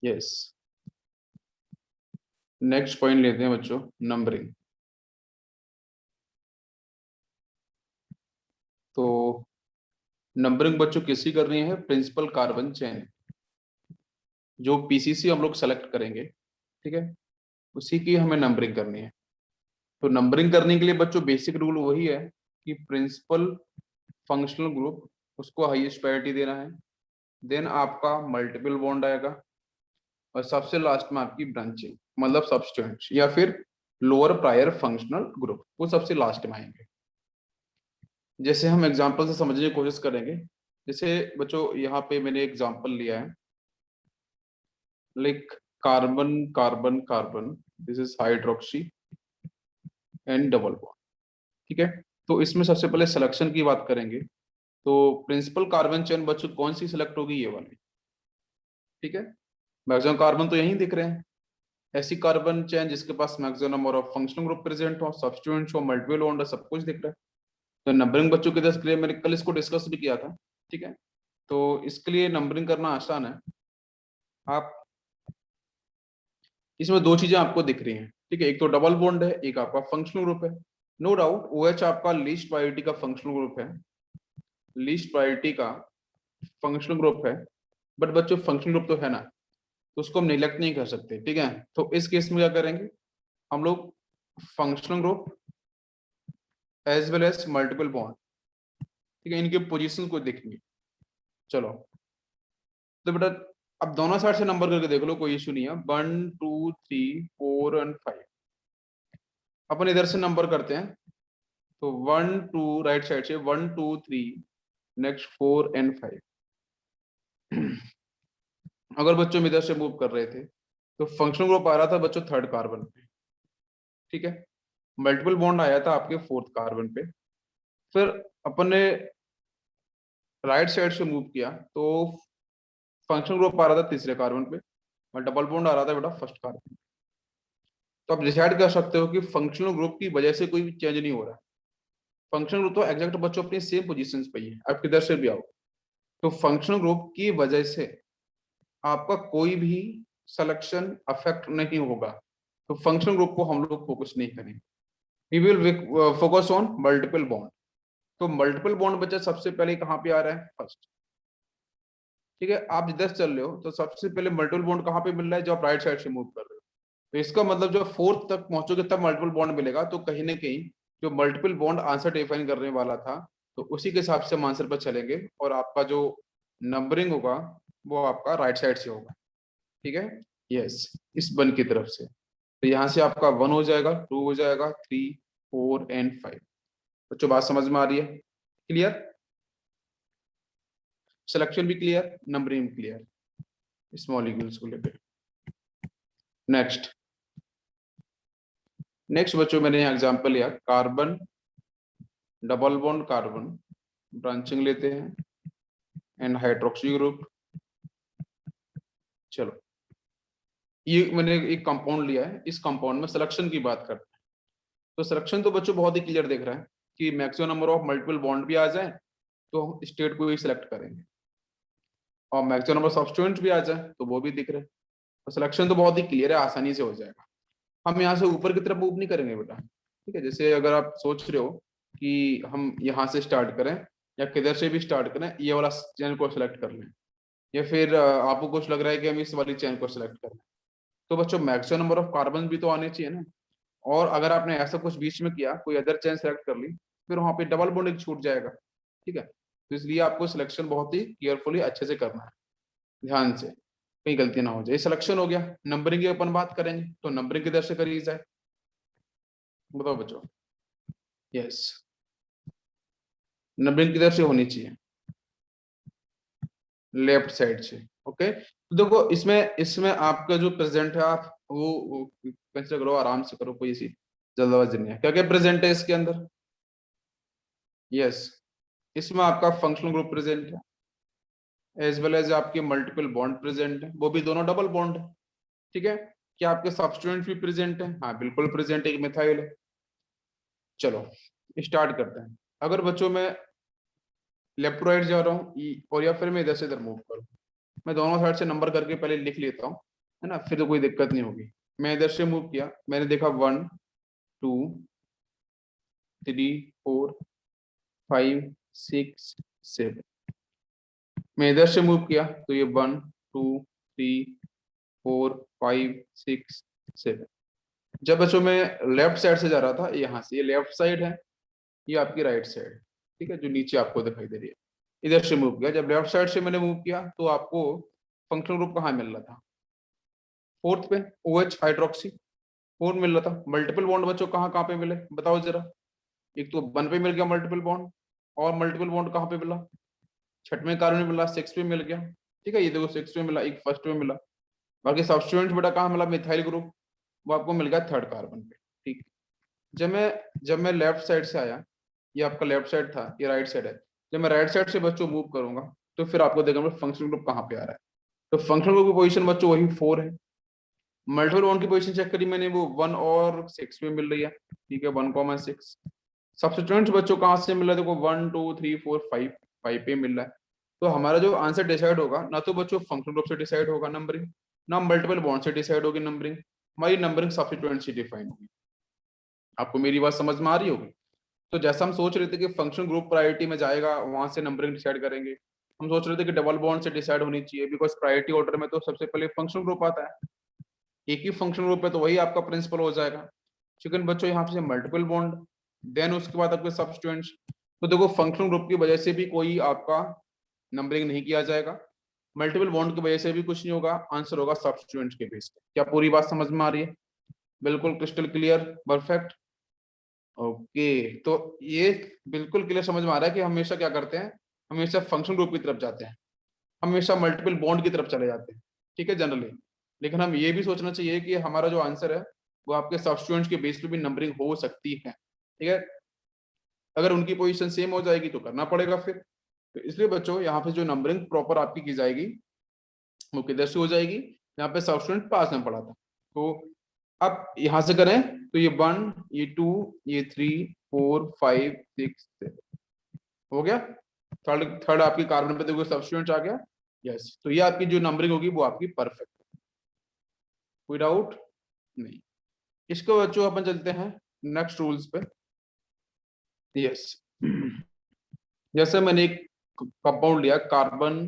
Yes, next point लेते हैं बच्चों, नंबरिंग। तो नंबरिंग बच्चों किसकी करनी है? प्रिंसिपल कार्बन चेन, जो पीसीसी हम लोग सेलेक्ट करेंगे, ठीक है, उसी की हमें नंबरिंग करनी है। तो नंबरिंग करने के लिए बच्चों बेसिक रूल वही है कि प्रिंसिपल फंक्शनल ग्रुप उसको हाईएस्ट प्रायोरिटी देना है, देन आपका मल्टीपल बॉन्ड आएगा, और सबसे लास्ट में आपकी ब्रांचिंग, मतलब सब्स्टिट्यूएंट्स या फिर लोअर प्रायर फंक्शनल ग्रुप, वो सबसे लास्ट में आएंगे। जैसे हम एग्जांपल से समझने की कोशिश करेंगे। जैसे बच्चों यहाँ पे मैंने एग्जांपल लिया है, like carbon carbon carbon, this is hydroxy and double bond, ठीक है। तो इसमें सबसे पहले सिलेक्शन की बात करेंगे, तो प्रिंसिपल कार्बन चेन बच्चों कौन सी सिलेक्ट होगी? ये वाली, ठीक है। मैक्सिमम कार्बन तो यही दिख रहे हैं। ऐसी कार्बन चेन जिसके पास maximum number of functional group present हो, सब्स्टिट्यूएंट्स हो, मल्टीपल बॉन्ड हो, सब कुछ दिख रहा है। तो नंबरिंग बच्चों के दस के लिए मैंने कल इसको डिस्कस भी किया था, ठीक है। तो इसके लिए नंबरिंग करना आसान है। आप इसमें दो चीजें आपको दिख रही हैं, ठीक है, एक तो डबल बॉन्ड है, एक आपका फंक्शनल ग्रुप है। नो डाउट OH आपका लीस्ट प्रायोरिटी का फंक्शनल ग्रुप है, लीस्ट प्रायोरिटी का फंक्शनल ग्रुप है, बट बच्चों फंक्शनल ग्रुप तो है ना, तो उसको हम निगलेक्ट नहीं कर सकते, ठीक है। तो इस केस में क्या करेंगे हम लोग? Functional group as well as multiple bond, ठीक है, इनके पोजीशन को देखेंगे। चलो, तो बेटा अब दोनों साइड से नंबर करके देख लो, कोई इशू नहीं है। 1 2 3 4 एंड 5 अपन इधर से नंबर करते हैं। तो 1 2 राइट साइड से 1 2 3, नेक्स्ट 4 एंड 5। अगर बच्चों हम इधर से मूव कर रहे थे तो फंक्शनल ग्रुप आ रहा था बच्चों थर्ड कार्बन पे, ठीक है। मल्टीपल बॉन्ड आया था आपके फोर्थ कार्बन पे। फिर अपन ने राइट साइड से मूव किया तो फंक्शनल ग्रुप आ रहा था तीसरे कार्बन पे, और डबल बॉन्ड आ रहा था बेटा फर्स्ट कार्बन। तो आप डिसाइड कर सकते हो कि फंक्शनल ग्रुप की वजह से कोई चेंज नहीं हो रहा। फंक्शनल ग्रुप तो एग्जैक्ट बच्चों अपनी सेम पोजीशंस पे ही है, आप किधर से भी आओ। तो फंक्शनल ग्रुप की वजह से आपका कोई भी सिलेक्शन अफेक्ट नहीं होगा। तो फंक्शनल ग्रुप को हम लोग फोकस नहीं करेंगे, we will focus on multiple bond. तो मल्टीपल बॉन्ड बच्चा सबसे पहले कहाँ पे आ रहा है? फर्स्ट, ठीक है। आप जिधर चल रहे हो तो सबसे पहले मल्टीपल बॉन्ड कहाँ पे मिल रहा है? जो आप राइट साइड से मूव कर रहे हो। तो इसका मतलब जब फोर्थ तक पहुंचोगे तब मल्टीपल बॉन्ड मिलेगा, तो कहीं ना कहीं जो मल्टीपल बॉन्ड आंसर डिफाइन करने वाला था, तो उसी के हिसाब से हम आंसर पर चलेंगे, और आपका जो नंबरिंग होगा वो आपका राइट साइड से होगा, ठीक है। यस, इस वन की तरफ से। तो यहाँ से आपका 1 हो जाएगा, 2 हो जाएगा, 3 4 एंड 5। बच्चों बात समझ में आ रही है? क्लियर? सिलेक्शन भी क्लियर, नंबरिंग भी क्लियर इस मॉलिक्यूल्स को लेकर। नेक्स्ट नेक्स्ट बच्चों मैंने यहाँ एग्जांपल लिया carbon double bond carbon, branching लेते हैं एंड हाइड्रोक्सी ग्रुप। चलो, ये मैंने एक कंपाउंड लिया है, इस कंपाउंड में सिलेक्शन की बात करते हैं। तो सिलेक्शन तो बच्चों बहुत ही क्लियर दिख रहा है कि maximum number of multiple bond भी आ जाए तो स्टेट को ही सिलेक्ट करेंगे, और मैक्सिमम नंबर सब्स्टिट्यूएंट्स भी आ जाए तो वो भी दिख रहे हैं। तो सिलेक्शन तो बहुत ही क्लियर है, आसानी से हो जाएगा। हम यहाँ से ऊपर की तरफ मूव नहीं करेंगे बेटा, ठीक है। जैसे अगर आप सोच रहे हो कि हम यहाँ से स्टार्ट करें या किधर से भी स्टार्ट करें, ये वाला चैन को सिलेक्ट कर लें, या फिर आपको कुछ लग रहा है कि हम इस वाली चैन को सिलेक्ट करें, तो बच्चों मैक्सिमम नंबर ऑफ कार्बन भी तो आने चाहिए ना। और अगर आपने ऐसा कुछ बीच में किया, कोई अदर चेन सेलेक्ट कर ली, फिर वहां पे डबल बॉन्डिंग छूट जाएगा, ठीक है। तो इसलिए आपको सिलेक्शन बहुत ही केयरफुली अच्छे से करना है, ध्यान से, कहीं गलती ना हो जाए। सिलेक्शन हो गया। नंबरिंग की अपन बात करेंगे, तो नंबरिंग किधर से करी जाए बताओ बच्चों? यस, नंबरिंग किधर से होनी चाहिए? लेफ्ट साइड से, ओके। तो देखो इसमें इसमें आपका जो प्रेजेंट है, आप वो कैसे करो, आराम से करो, कोई ऐसी जल्दबाजी नहीं है। क्या क्या प्रेजेंट है इसके अंदर? यस, इसमें आपका फंक्शनल ग्रुप प्रेजेंट है, एज वेल एज आपके मल्टीपल बॉन्ड प्रेजेंट है, वो भी दोनों डबल बॉन्ड है, ठीक है। क्या आपके सब्स्टिट्यूएंट भी प्रेजेंट है? हाँ बिल्कुल प्रेजेंट, एक मिथाइल है। चलो स्टार्ट करते हैं। अगर बच्चों मैं लेफ्ट टू राइट जा रहा हूँ और या फिर मैं इधर से इधर मूव करूँ, मैं दोनों साइड से नंबर करके पहले लिख लेता हूँ, है ना, फिर तो कोई दिक्कत नहीं होगी। मैं इधर से मूव किया, मैंने देखा 1 2 3 4 5 6 7, मैं इधर से मूव किया तो ये 1 2 3 4 5 6 7। जब बच्चों मैं लेफ्ट साइड से जा रहा था, यहाँ से, ये लेफ्ट साइड है, ये आपकी राइट साइड, ठीक है, जो नीचे आपको दिखाई दे रही है। इधर से मूव किया, जब लेफ्ट साइड से मैंने मूव किया तो आपको फंक्शनल ग्रुप कहाँ मिल रहा था? फोर्थ पे, OH हाइड्रोक्सी 4 मिल रहा था। मल्टीपल बॉन्ड बच्चों कहाँ कहाँ पे मिले बताओ जरा? एक तो 1 पे मिल गया मल्टीपल बॉन्ड, और मल्टीपल बॉन्ड कहाँ पे मिला? छठवें कार्बन में मिला, 6 पे मिल गया, ठीक है, ये देखो 6 पे मिला, एक फर्स्ट में मिला। बाकी सब्स्टिट्यूएंट बेटा कहाँ मिला? मिथाइल ग्रुप, वो आपको मिल गया थर्ड कार्बन पे, ठीक। जब मैं लेफ्ट साइड से आया, ये आपका लेफ्ट साइड था, ये राइट साइड है, जब मैं राइट साइड से बच्चों मूव करूंगा तो फिर आपको देखा फंक्शनल ग्रुप कहाँ पे आ रहा है। तो फंक्शनल ग्रुप की पोजीशन बच्चों वही 4 है। मल्टीपल बॉन्ड की पोजीशन चेक करी मैंने, वो 1 और 6 में मिल रही है, ठीक है, 1,6। सब्स्टिट्यूएंट्स बच्चों कहाँ से मिल रहा है? देखो 1 2 3 4 5 पे मिल रहा है। तो हमारा जो आंसर डिसाइड होगा ना तो बच्चों फंक्शनल ग्रुप से डिसाइड होगा नंबरिंग, ना मल्टीपल बॉन्ड से डिसाइड होगी नंबरिंग, हमारी नंबरिंग सब्स्टिट्यूएंट से डिफाइन होगी। आपको मेरी बात समझ में आ रही होगी? तो जैसा हम सोच रहे थे कि फंक्शनल ग्रुप प्रायोरिटी में जाएगा, वहां से नंबरिंग डिसाइड करेंगे, हम सोच रहे थे कि डबल बॉन्ड से डिसाइड होनी चाहिए, बिकॉज प्रायोरिटी ऑर्डर में तो सबसे पहले फंक्शनल ग्रुप आता है, एक ही फंक्शनल ग्रुप है तो वही आपका प्रिंसिपल हो जाएगा। लेकिन बच्चों यहाँ से मल्टीपल बॉन्ड, देन उसके बाद आपके सब्स्टिट्यूएंट्स, तो देखो फंक्शनल ग्रुप की वजह से भी कोई आपका नंबरिंग नहीं किया जाएगा, मल्टीपल बॉन्ड की वजह से भी कुछ नहीं होगा, आंसर होगा सब्स्टिट्यूएंट्स के बेस पे। क्या पूरी बात समझ में आ रही है? बिल्कुल क्रिस्टल क्लियर, परफेक्ट। ओके, तो ये बिल्कुल क्लियर समझ में आ रहा है कि हमेशा क्या करते हैं, हमेशा फंक्शन ग्रुप की तरफ जाते हैं, हमेशा मल्टीपल बॉन्ड की तरफ चले जाते हैं, ठीक है, जनरली। लेकिन हम ये भी सोचना चाहिए कि हमारा जो आंसर है वो आपके सब्स्टिट्यूएंट्स के बेस पे भी नंबरिंग हो सकती है, ठीक है। अगर उनकी पोजीशन सेम हो जाएगी तो करना पड़ेगा फिर। तो इसलिए बच्चों यहाँ पे जो नंबरिंग प्रॉपर आपकी की जाएगी वो किधर से हो जाएगी? यहाँ पे सब्स्टिट्यूएंट पास में पड़ा था, तो अब यहाँ से करें तो ये 1 ये 2 ये 3 4 5 6 7 हो गया। थर्ड थर्ड आपकी कार्बन पे देखो सब्स्टिट्यूएंट आ गया, यस। तो ये आपकी जो नंबरिंग होगी वो आपकी परफेक्ट, कोई डाउट नहीं। इसको बच्चों अपन चलते हैं नेक्स्ट रूल्स पे। यस, जैसे मैंने एक कंपाउंड लिया कार्बन,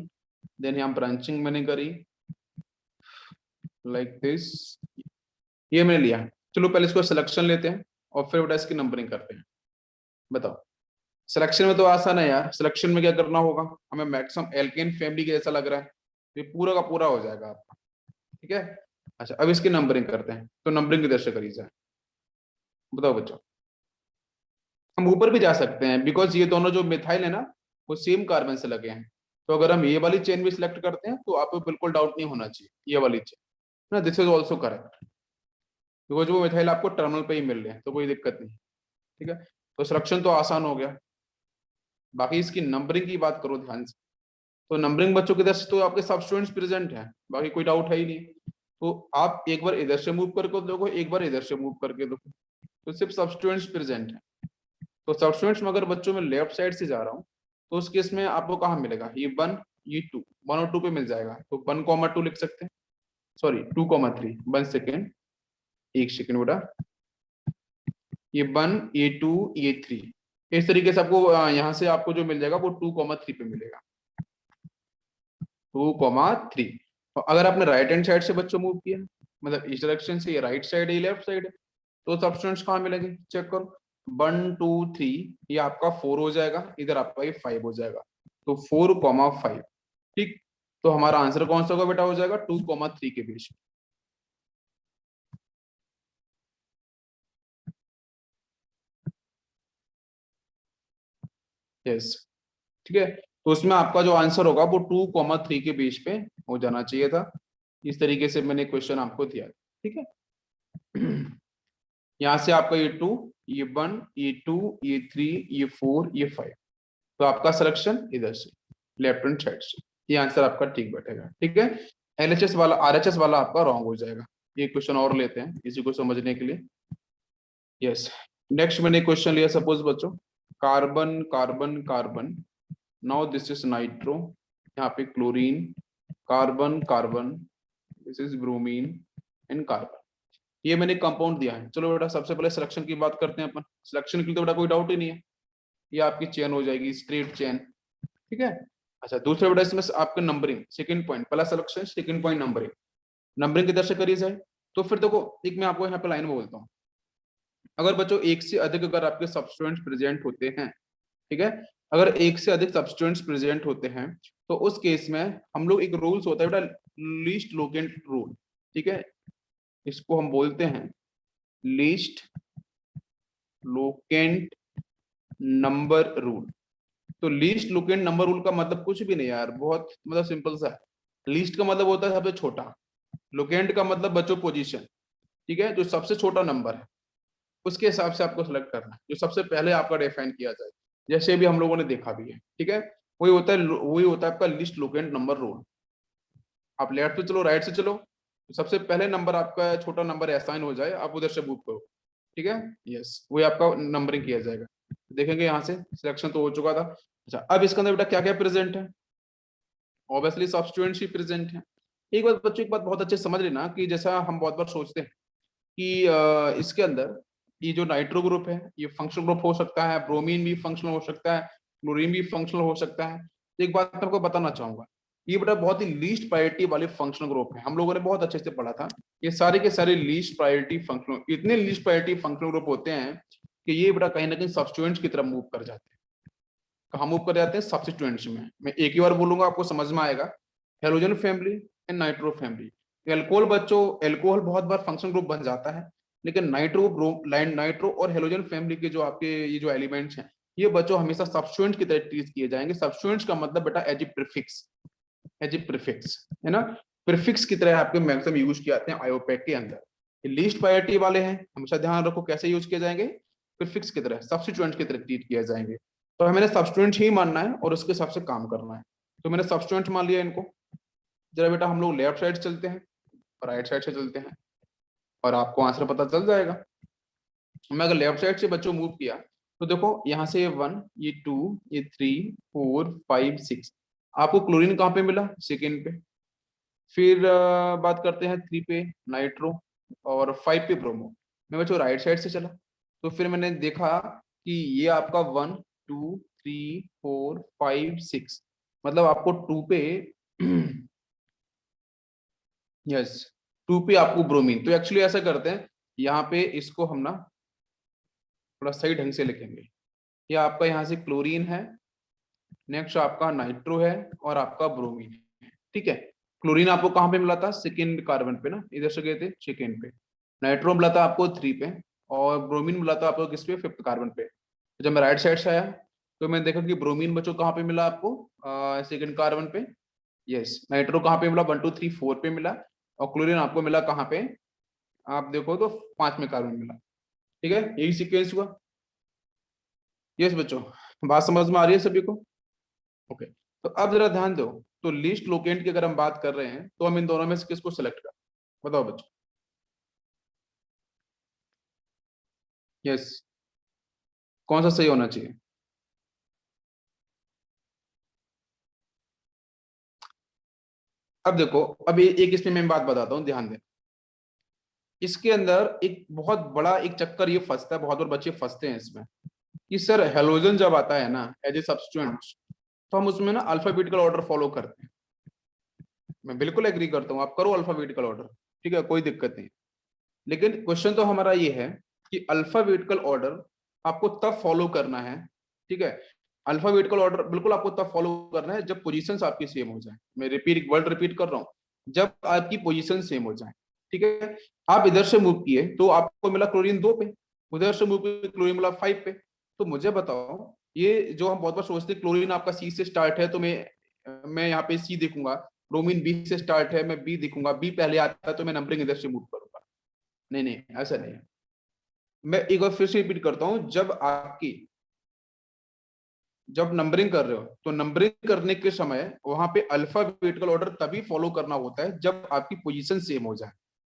देन यहाँ ब्रांचिंग मैंने करी लाइक दिस, ये मैंने लिया। चलो पहले इसको सिलेक्शन लेते हैं और फिर बेटा इसकी नंबरिंग करते हैं। बताओ, सिलेक्शन में तो आसान है यार, सिलेक्शन में क्या करना होगा, हमें मैक्सिमम एल्केन फैमिली के जैसा लग रहा है, ये पूरा का पूरा हो जाएगा आपका, ठीक है। अच्छा, अब इसकी नंबरिंग करते हैं, तो नंबरिंग किधर से करी जाए बताओ बच्चों? हम ऊपर भी जा सकते हैं, बिकॉज ये दोनों जो मिथाइल है ना वो सेम कार्बन से लगे हैं, तो अगर हम ये वाली चेन भी सिलेक्ट करते हैं तो आपको बिल्कुल डाउट नहीं होना चाहिए, ये वाली चेन ना, this is also correct, because वो मिथाइल आपको टर्मिनल पे ही मिल रहे हैं, तो कोई दिक्कत नहीं, ठीक है। तो सिलेक्शन तो आसान हो गया। बाकी इसकी नंबरिंग की बात करो ध्यान से, तो नंबरिंग बच्चों किधर से, तो आपके सब्स्टिट्यूएंट्स प्रेजेंट हैं, बाकी कोई डाउट है ही नहीं। तो आप एक बार इधर से मूव करके देखो, एक बार इधर से मूव करके देखो, तो सिर्फ सब्स्टिट्यूएंट्स प्रेजेंट है। तो सब्स्टिट्यूएंट्स में अगर बच्चों में लेफ्ट साइड से जा रहा हूँ तो उस केस में आपको कहाँ मिलेगा? ये 1 ये 2, 1 और 2 पे मिल जाएगा, तो 1,2 लिख सकते हैं, सॉरी 2,3, 1 सेकेंड, एक सेकेंड बेटा, ये 1 ये 2 ये 3, इस तरीके से आपको यहाँ से आपको जो मिल जाएगा वो 2,3 पे मिलेगा, 2,3। और अगर आपने राइट हैंड साइड से बच्चों मूव किया, मतलब इस डायरेक्शन से, ये राइट साइड है ये लेफ्ट साइड है, तो सब्स्टिट्यूएंट्स कहाँ मिलेंगे चेक करो, 1 2 3, ये आपका 4 हो जाएगा, इधर आपका ये 5 हो जाएगा, तो 4,5, ठीक। तो हमारा आंसर कौन सा होगा बेटा? हो जाएगा 2,3 के बीच। यस, ठीक है, तो उसमें आपका जो आंसर होगा वो 2,3 के बीच पे हो जाना चाहिए था। इस तरीके से मैंने क्वेश्चन आपको दिया, ठीक है। यहाँ से आपका ये 2 ये 1 ये 2 ये 3 ये 4 ये 5, तो आपका सिलेक्शन इधर से लेफ्ट हैंड साइड से, ये आंसर आपका ठीक बैठेगा, ठीक है। LHS वाला RHS वाला आपका रॉन्ग हो जाएगा। ये क्वेश्चन और लेते हैं इसी को समझने के लिए। यस, नेक्स्ट मैंने क्वेश्चन लिया, सपोज बच्चों carbon carbon carbon, now this is nitro, यहाँ पे chlorine, carbon carbon, this is bromine and carbon. ये मैंने कंपाउंड दिया है। चलो बेटा सबसे पहले सिलेक्शन की बात करते हैं अपन। सिलेक्शन के लिए तो बेटा कोई डाउट ही नहीं है, ये आपकी चेन हो जाएगी, स्ट्रेट चेन, ठीक है। अच्छा दूसरे बेटा इसमें आपका नंबरिंग, सेकंड पॉइंट, पहला selection, second point numbering. Numbering किधर से करी जाए, तो फिर देखो एक मैं आपको यहाँ पे लाइन में बोलता हूँ, अगर बच्चों एक से अधिक अगर आपके सब्स्टिट्यूएंट्स प्रेजेंट होते हैं, ठीक है, अगर एक से अधिक सब्स्टिट्यूएंट्स प्रेजेंट होते हैं तो उस केस में हम लोग एक रूल्स होता है बेटा, लीस्ट लोकेंट रूल, ठीक है, इसको हम बोलते हैं लीस्ट लोकेंट नंबर रूल। तो लीस्ट लोकेंट नंबर रूल का मतलब कुछ भी नहीं यार, बहुत मतलब सिंपल सा है। लीस्ट का मतलब होता है सबसे छोटा, लोकेंट का मतलब बच्चों पोजीशन, ठीक है, जो सबसे छोटा नंबर है उसके हिसाब से आपको सिलेक्ट करना है, जो सबसे पहले आपका डिफाइन किया जाए, जैसे भी हम लोगों ने देखा भी है, ठीक है। वही होता है आपका लिस्ट लोकेंट नंबर रूल। आप लेफ्ट से चलो राइट से चलो, सबसे पहले नंबर आपका छोटा नंबर असाइन हो जाए आप उधर से मूव करो, ठीक है, यस वही आपका नंबरिंग किया जाएगा। देखेंगे यहाँ से सिलेक्शन तो हो चुका था। अच्छा अब इसके अंदर बेटा क्या क्या प्रेजेंट है, ऑब्वियसली सब्स्टिट्यूएंट्स ही प्रेजेंट है। एक बात बच्चों, एक बात बहुत अच्छे से समझ लेना कि जैसा हम बहुत बार सोचते हैं कि इसके अंदर ये जो नाइट्रो ग्रुप है ये फंक्शनल ग्रुप हो सकता है, ब्रोमीन भी फंक्शनल हो सकता है, क्लोरीन भी फंक्शनल हो सकता है। तो एक बात मैं आपको बताना चाहूंगा, ये बेटा बहुत ही लीस्ट प्रायोरिटी वाले फंक्शनल ग्रुप है, हम लोगों ने बहुत अच्छे से पढ़ा था। ये सारे के सारे लीस्ट प्रायोरिटी फंक्शनल, इतने लीस्ट प्रायोरिटी फंक्शनल ग्रुप होते हैं कि ये बेटा कहीं ना कहीं सब्स्टिट्यूएंट्स की तरफ मूव कर जाते हैं। कहाँ मूव कर जाते हैं, सब्स्टिट्यूएंट्स में। मैं एक ही बार बोलूंगा आपको समझ में आएगा, halogen family and nitro family. Alcohol बच्चों, एल्कोहल बहुत बार फंक्शन ग्रुप बन जाता है, लेकिन नाइट्रो और हेलोजन फैमिली के जो आपके ये जो एलिमेंट्स हैं ये बच्चों हमेशा सब्स्टिट्यूएंट्स की तरह ट्रीट किए जाएंगे। सब्स्टिट्यूएंट्स का मतलब बेटा as a prefix, as a prefix है ना, प्रीफिक्स की तरह आपके मैक्सिमम यूज किए जाते हैं आयोपैक के अंदर। लीस्ट प्रायोरिटी वाले हैं, हमेशा ध्यान रखो कैसे यूज किए जाएंगे, प्रीफिक्स की तरह, सब्स्टिट्यूएंट की तरह ट्रीट किया जाएंगे। तो हमें सब्स्टिट्यूएंट ही मानना है और उसके हिसाब से काम करना है। तो मैंने सब्स्टिट्यूएंट मान लिया इनको। जरा बेटा हम लोग लेफ्ट साइड चलते हैं और राइट साइड से चलते हैं और आपको आंसर पता चल जाएगा। मैं अगर लेफ्ट साइड से बच्चों मूव किया तो देखो यहाँ से ये 1, ये 2, ये 3, 4, 5, 6, आपको क्लोरीन कहाँ पे मिला, सेकेंड पे। फिर बात करते हैं 3 पे नाइट्रो और 5 पे ब्रोमो। मैं बच्चों राइट साइड से चला तो फिर मैंने देखा कि ये आपका 1, 2, 3, 4, 5, 6, मतलब आपको 2 पे यस 2 पे आपको ब्रोमीन। तो एक्चुअली ऐसा करते हैं, यहाँ पे इसको हम ना थोड़ा सही ढंग से लिखेंगे। ये आपका यहाँ से क्लोरीन है, नेक्स्ट आपका नाइट्रो है और आपका ब्रोमीन है, ठीक है। क्लोरीन आपको कहाँ पे मिला था, सेकेंड कार्बन पे ना, इधर से गए थे सेकेंड पे। नाइट्रो मिला था आपको 3 पे और ब्रोमीन मिला था आपको किस पे, 5th कार्बन पे। तो जब मैं राइट साइड से आया तो मैंने देखा कि ब्रोमीन बच्चों कहाँ पे मिला आपको, सेकेंड कार्बन पे। यस नाइट्रो कहाँ पे मिला, 1, 2, 3, 4 पे मिला और क्लोरीन आपको मिला कहाँ पे, आप देखो तो 5वें कार्बन मिला, ठीक है, यही सीक्वेंस हुआ। यस बच्चों बात समझ में आ रही है सभी को, ओके। तो अब जरा ध्यान दो, तो लिस्ट लोकेंट की अगर हम बात कर रहे हैं तो हम इन दोनों में से किसको सिलेक्ट करें, बताओ बच्चों। यस कौन सा सही होना चाहिए, अब देखो अब एक इसमें मैं बात बताता हूँ, ध्यान दें। इसके अंदर एक बहुत बड़ा एक चक्कर ये फंसता है, बहुत बार बच्चे फंसते हैं इसमें कि सर हेलोजन जब आता है ना एज ए सब्स्टिट्यूएंट तो हम उसमें ना अल्फाबेटिकल ऑर्डर फॉलो करते हैं। मैं बिल्कुल एग्री करता हूँ, आप करो अल्फाबेटिकल ऑर्डर, ठीक है, कोई दिक्कत नहीं। लेकिन क्वेश्चन तो हमारा ये है कि अल्फाबेटिकल ऑर्डर आपको तब फॉलो करना है, ठीक है, अल्फाबेटिकल ऑर्डर बिल्कुल आपको तब फॉलो करना है जब पोजीशंस आपकी सेम हो जाए। मैं वर्ड रिपीट कर रहा हूँ, जब आपकी पोजीशन सेम हो जाए, ठीक है। आप इधर से मूव किए तो आपको मिला क्लोरीन 2 पे, उधर से मूव किए क्लोरीन मिला 5 पे। तो मुझे बताओ, ये जो हम बहुत बार सोचते हैं क्लोरीन आपका सी से स्टार्ट है तो मैं यहाँ पे सी देखूंगा, ब्रोमीन बी से स्टार्ट है मैं बी देखूंगा, बी पहले आता है तो मैं नंबरिंग इधर से मूव करूंगा। नहीं नहीं ऐसा नहीं है। मैं एक बार फिर से रिपीट करता हूं, जब नंबरिंग कर रहे हो तो नंबरिंग करने के समय वहां पे अल्फाबेटिकल ऑर्डर तभी फॉलो करना होता है जब आपकी पोजीशन सेम हो जाए।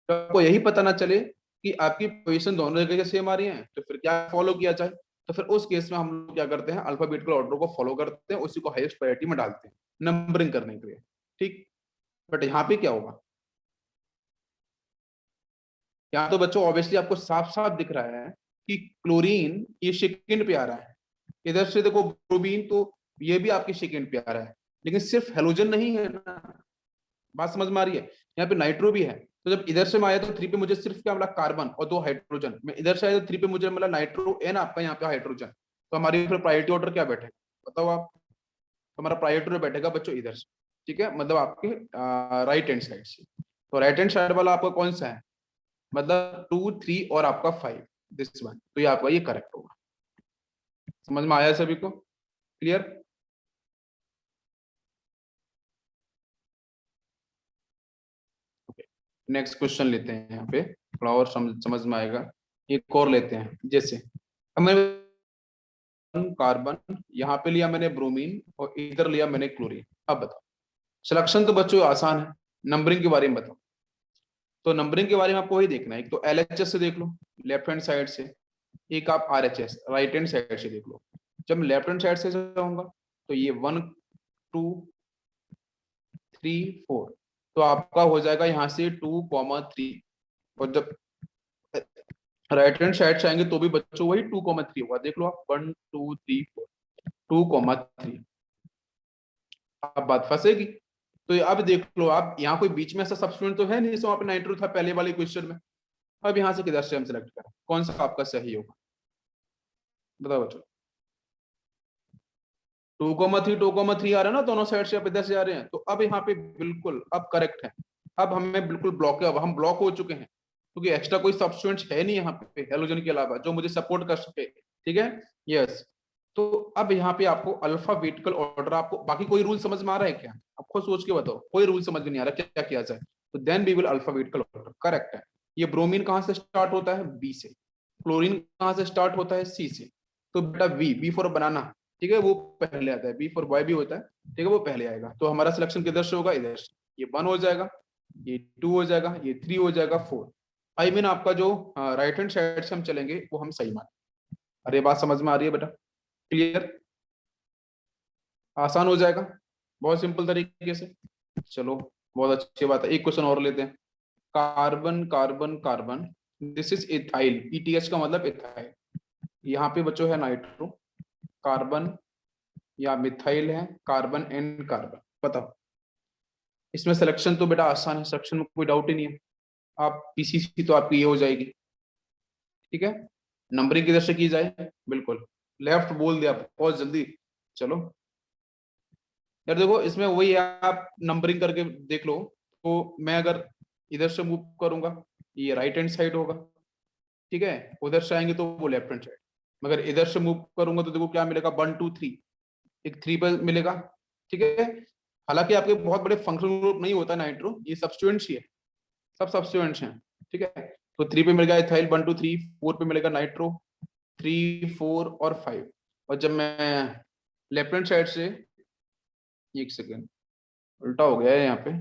तो आपको यही पता ना चले कि आपकी पोजीशन दोनों जगह सेम आ रही है तो फिर क्या फॉलो किया जाए। तो फिर उस केस में हम लोग क्या करते हैं, अल्फाबेटिकल ऑर्डर को फॉलो करते हैं, उसी को हाईएस्ट प्रायोरिटी में डालते हैं नंबरिंग करने के लिए, ठीक। बट यहाँ पे क्या होगा, यहाँ तो बच्चों ऑब्वियसली आपको साफ साफ दिख रहा है कि क्लोरीन ये सेकेंड पे आ रहा है, इधर से देखो ब्रोमीन, तो ये भी आपके सेकेंड पे आ रहा है, लेकिन सिर्फ हेलोजन नहीं है ना, बात समझ में आ रही है। यहाँ पे नाइट्रो भी है, तो जब इधर से मैं आया तो 3 पे मुझे सिर्फ क्या मिला, कार्बन और 2 हाइड्रोजन, मैं इधर से आया तो 3 पे मुझे मिला नाइट्रो एन, आपका यहाँ पे हाइड्रोजन, तो हमारी फिर प्रायोरिटी ऑर्डर क्या बैठेगा बताओ आप, तो हमारा प्रायोरिटी ऑर्डर बैठेगा बच्चों इधर से, ठीक है, मतलब आपके राइट हैंड साइड से। तो राइट हैंड साइड वाला आपका कौन सा है, मतलब 2 3 और आपका 5, दिस वन, तो ये आपका ये करेक्ट होगा। समझ में आया सभी को, क्लियर। नेक्स्ट क्वेश्चन लेते हैं, यहाँ पे थोड़ा और समझ में आएगा। एक और लेते हैं, जैसे अब मैंने कार्बन, यहाँ पे लिया मैंने ब्रोमीन और इधर लिया मैंने क्लोरीन। अब बताओ, सिलेक्शन तो बच्चों आसान है, नंबरिंग के बारे में बताओ। तो नंबरिंग के बारे में आपको वही देखना है, एक तो LHS से देख लो लेफ्ट हैंड साइड से, एक आप RHS राइट हैंड साइड से देख लो। जब मैं लेफ्ट हैंड साइड से जाऊंगा तो ये 1 2 3 4, तो आपका हो जाएगा यहाँ से 2,3, और जब राइट हैंड साइड से आएंगे तो भी बच्चों वही 2,3 होगा, देख लो आप 1 2 3 4 2,3। अब बात फंसेगी, तो अब देख लो आप, यहाँ कोई बीच में ऐसा सब्स्टिट्यूएंट तो है नहीं, जैसे वहां पे नाइट्रो था पहले वाले क्वेश्चन में। अब यहाँ से किधर से हम सिलेक्ट करें, कौन सा आपका सही होगा बताओ बच्चों। 2,3 आ रहा है ना, दोनों साइड से आप इधर से आ रहे हैं, तो अब यहाँ पे बिल्कुल अब करेक्ट है। अब हमें बिल्कुल ब्लॉक है, अब हम ब्लॉक हो चुके हैं, क्योंकि एक्स्ट्रा कोई सब्स्टिट्यूएंट है नहीं यहाँ पे हेलोजन के अलावा जो मुझे सपोर्ट कर सके, ठीक है। यस, तो अब यहाँ पे आपको अल्फाबेटिकल ऑर्डर, आपको बाकी कोई रूल समझ में आ रहा है क्या, आप खुद सोच के बताओ, कोई रूल समझ में नहीं आ रहा क्या किया जाए, तो then we will alphabetical order, correct है। ये ब्रोमीन कहाँ से स्टार्ट होता है, बी से, क्लोरीन कहाँ से स्टार्ट होता है, सी से, तो बेटा बी फॉर बनाना, ठीक है, वो पहले आता है, बी फॉर बॉय भी होता है, ठीक है, वो पहले आएगा, तो हमारा सिलेक्शन किधर से होगा, इधर से, ये 1 हो जाएगा, ये 2 हो जाएगा, ये 3 हो जाएगा, 4। आई मीन आपका जो राइट हैंड साइड से हम चलेंगे वो हम सही माने। अरे बात समझ में आ रही है बेटा, क्लियर, आसान हो जाएगा, बहुत सिंपल तरीके से। चलो बहुत अच्छी बात है, एक क्वेश्चन और लेते हैं। Carbon carbon carbon, this is ethyl, ETH का मतलब इथाइल, यहाँ पे बच्चों है नाइट्रो, कार्बन या मिथाइल है, कार्बन एंड कार्बन, बताओ इसमें सिलेक्शन तो बेटा आसान है, सिलेक्शन में कोई डाउट ही नहीं है, आप PCC तो आपकी ये हो जाएगी, ठीक है। नंबरिंग किधर से की जाए, बिल्कुल लेफ्ट बोल दिया बहुत जल्दी। चलो यार देखो, इसमें वही है, आप नंबरिंग करके देख लो, तो मैं अगर इधर से मूव करूंगा ये राइट हैंड साइड होगा, ठीक है, उधर से आएंगे तो वो लेफ्ट हैंड साइड, मगर इधर से मूव करूंगा तो देखो क्या मिलेगा, 1 2 3, एक 3 पर मिलेगा, ठीक है। हालांकि आपके बहुत बड़े फंक्शनल ग्रुप नहीं होता नाइट्रो, ये सब्स्टिट्यूएंट्स ही है, सब सब्स्टिट्यूएंट्स हैं, ठीक है। तो 3 पे मिलेगा इथाइल 1 2 3, 4 पे मिलेगा नाइट्रो 3 4 और 5, और जब मैं लेफ्ट हैंड साइड से, एक सेकेंड उल्टा हो गया है यहाँ पे,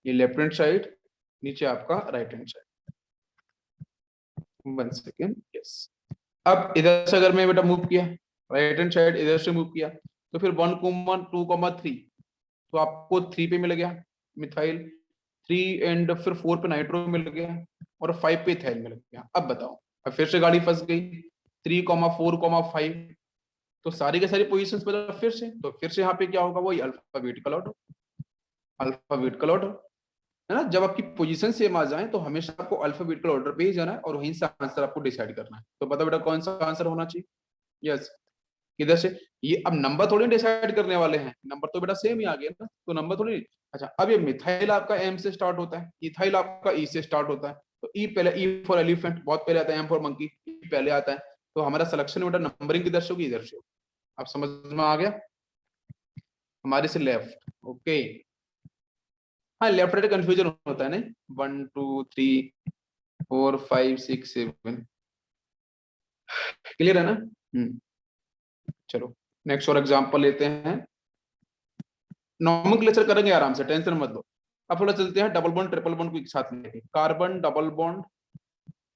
ये लेफ्ट हैंड साइड, नीचे आपका right hand side, 1 second, yes. अब इधर से अगर मैं बेटा मूव किया, राइट हैंड साइड इधर से मूव किया, तो फिर 1 2 3, तो आपको 3 पे मिल गया मिथाइल, 3 एंड फिर 4 पे नाइट्रो मिल गया, और 5 पे इथाइल मिल गया। अब बताओ, अब फिर से गाड़ी फंस गई, 3 4 5, तो सारी के सारी पोजीशंस पे फिर से, तो फिर से यहाँ पे क्या होगा, वही अल्फाबेटिकल ऑर्डर, अल्फाबेटिकल ऑर्डर, है ना। जब आपकी पोजीशन सेम आ जाए तो हमेशा आपको अल्फाबेटिकल ऑर्डर पे ही जाना है, और वहीं से आंसर आपको डिसाइड करना है, तो पता बेटा कौन सा आंसर होना चाहिए। यस, किधर से, ये अब नंबर थोड़ी डिसाइड करने वाले हैं, नंबर तो बेटा सेम ही आ गया ना, तो नंबर थोड़ी। अच्छा, अब ये मिथाइल आपका M से स्टार्ट होता है, इथाइल आपका E से स्टार्ट होता है, तो E पहले, E फॉर एलिफेंट बहुत पहले आता है, M फॉर मंकी E पहले आता है, तो हमारा सिलेक्शन बेटा नंबरिंग किधर से होगी, इधर से होगी। आप समझ में आ गया, हमारे से लेफ्ट, ओके। हाँ लेफ्ट राइट कंफ्यूजन होता है, नहीं 1 2 3 4 5 6 7, क्लियर है ना। चलो नेक्स्ट और एग्जांपल लेते हैं, नॉमेनक्लेचर करेंगे आराम से, टेंशन मत लो। अब थोड़ा चलते हैं डबल बॉन्ड ट्रिपल बॉन्ड को एक साथ लेके, carbon double bond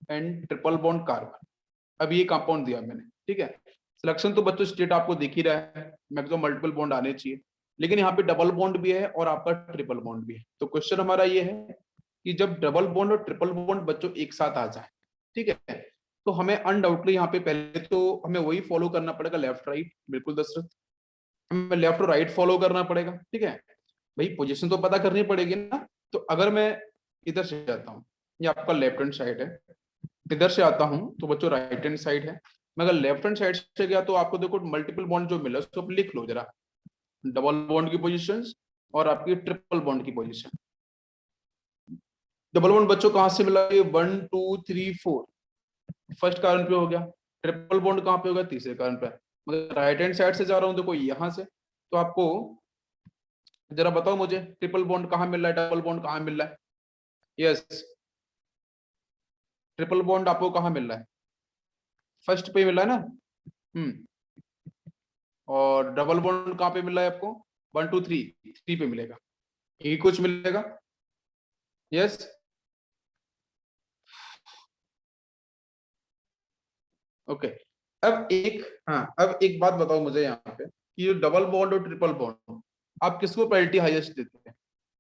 and triple bond carbon, अब ये कंपाउंड दिया मैंने, ठीक है। सिलेक्शन तो बच्चों स्टेट आपको दिख ही रहा है, मैक्सिमम मल्टीपल बॉन्ड आने चाहिए, लेकिन यहाँ पे डबल बॉन्ड भी है और आपका ट्रिपल बॉन्ड भी है। तो क्वेश्चन हमारा ये है कि जब डबल बॉन्ड और ट्रिपल बॉन्ड बच्चों एक साथ आ जाए, ठीक है, तो हमें अनडाउटली यहाँ पे पहले तो हमें वही फॉलो करना पड़ेगा, लेफ्ट राइट, बिल्कुल दशरथ, हमें लेफ्ट और राइट फॉलो करना पड़ेगा, ठीक है भाई, पोजीशन तो पता करनी पड़ेगी ना। तो अगर मैं इधर से जाता हूँ, ये आपका लेफ्ट हैंड साइड है, इधर से आता हूँ तो बच्चों राइट हैंड साइड है। मैं अगर लेफ्ट हैंड साइड से गया तो आपको देखो मल्टीपल बॉन्ड जो मिला उसको आप लिख लो जरा, डबल बॉन्ड की पोजीशंस और आपकी ट्रिपल बॉन्ड की पोजीशन। डबल बॉन्ड बच्चों कहां से मिला, ये 1 2 3 4 फर्स्ट कार्बन पे हो गया। ट्रिपल बॉन्ड कहां पे होगा, तीसरे कार्बन पे। मगर राइट हैंड साइड से जा रहा हूं देखो यहां से, तो आपको जरा बताओ मुझे ट्रिपल बॉन्ड कहां मिल रहा है, डबल बॉन्ड कहां मिल रहा है। यस, ट्रिपल बॉन्ड आपको कहां मिल रहा है, फर्स्ट पे मिल रहा है ना। और डबल बॉन्ड कहां पे मिल रहा है आपको, 1 2 3 पे मिलेगा, यही कुछ मिलेगा। Yes, okay. अब एक बात बताओ मुझे यहाँ पे कि ये डबल बॉन्ड और ट्रिपल बॉन्ड आप किसको प्रायोरिटी हाईएस्ट देते हैं।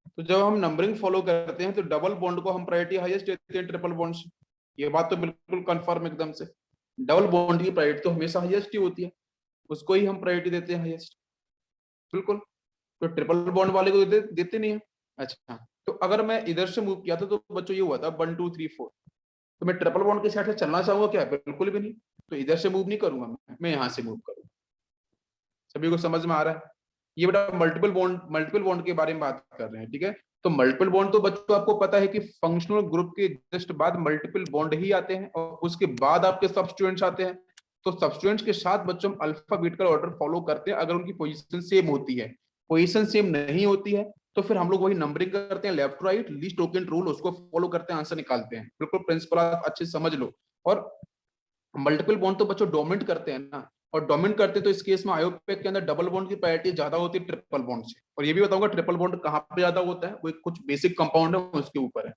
तो जब हम नंबरिंग फॉलो करते हैं तो डबल बॉन्ड को हम प्रायोरिटी हाईएस्ट देते हैं ट्रिपल बॉन्ड से, ये बात तो बिल्कुल कंफर्म एकदम से। डबल बॉन्ड की प्रायोरिटी तो हमेशा हाईएस्ट ही होती है, उसको ही हम प्रायोरिटी देते हैं हाईएस्ट, बिल्कुल। तो ट्रिपल बॉन्ड वाले को देते नहीं है। अच्छा, तो अगर मैं इधर से मूव किया था तो बच्चों ये हुआ था 1 2 3 4, तो मैं ट्रिपल बॉन्ड के साइड से चलना चाहूंगा क्या, बिल्कुल भी नहीं। तो इधर से मूव नहीं करूंगा, मैं यहाँ से मूव करूंगा। सभी को समझ में आ रहा है। ये बेटा मल्टीपल बॉन्ड के बारे में बात कर रहे हैं, ठीक है। तो मल्टीपल बॉन्ड तो बच्चों आपको पता है कि फंक्शनल ग्रुप के जस्ट बाद मल्टीपल बॉन्ड ही आते हैं और उसके बाद आपके सब्स्टिट्यूएंट्स आते हैं। तो सब्स्टिट्यूएंट्स के साथ बच्चों हम अल्फाबेटिकल ऑर्डर फॉलो करते हैं अगर उनकी पोजीशन सेम होती है। पोजीशन सेम नहीं होती है तो फिर हम लोग वही नंबरिंग करते हैं, left right least token rule उसको फॉलो करते हैं, आंसर निकालते हैं। बिल्कुल प्रिंसिपल आप अच्छे से समझ लो। और मल्टीपल बॉन्ड तो बच्चों डोमिनेट करते हैं ना, और डोमिनेट करते तो इस केस में आयोपेक के अंदर डबल बॉन्ड की प्रायोरिटी ज्यादा होती है ट्रिपल बॉन्ड से। और ये भी बताऊंगा ट्रिपल बॉन्ड कहाँ पे ज्यादा होता है, वो कुछ बेसिक कंपाउंड है उसके ऊपर है।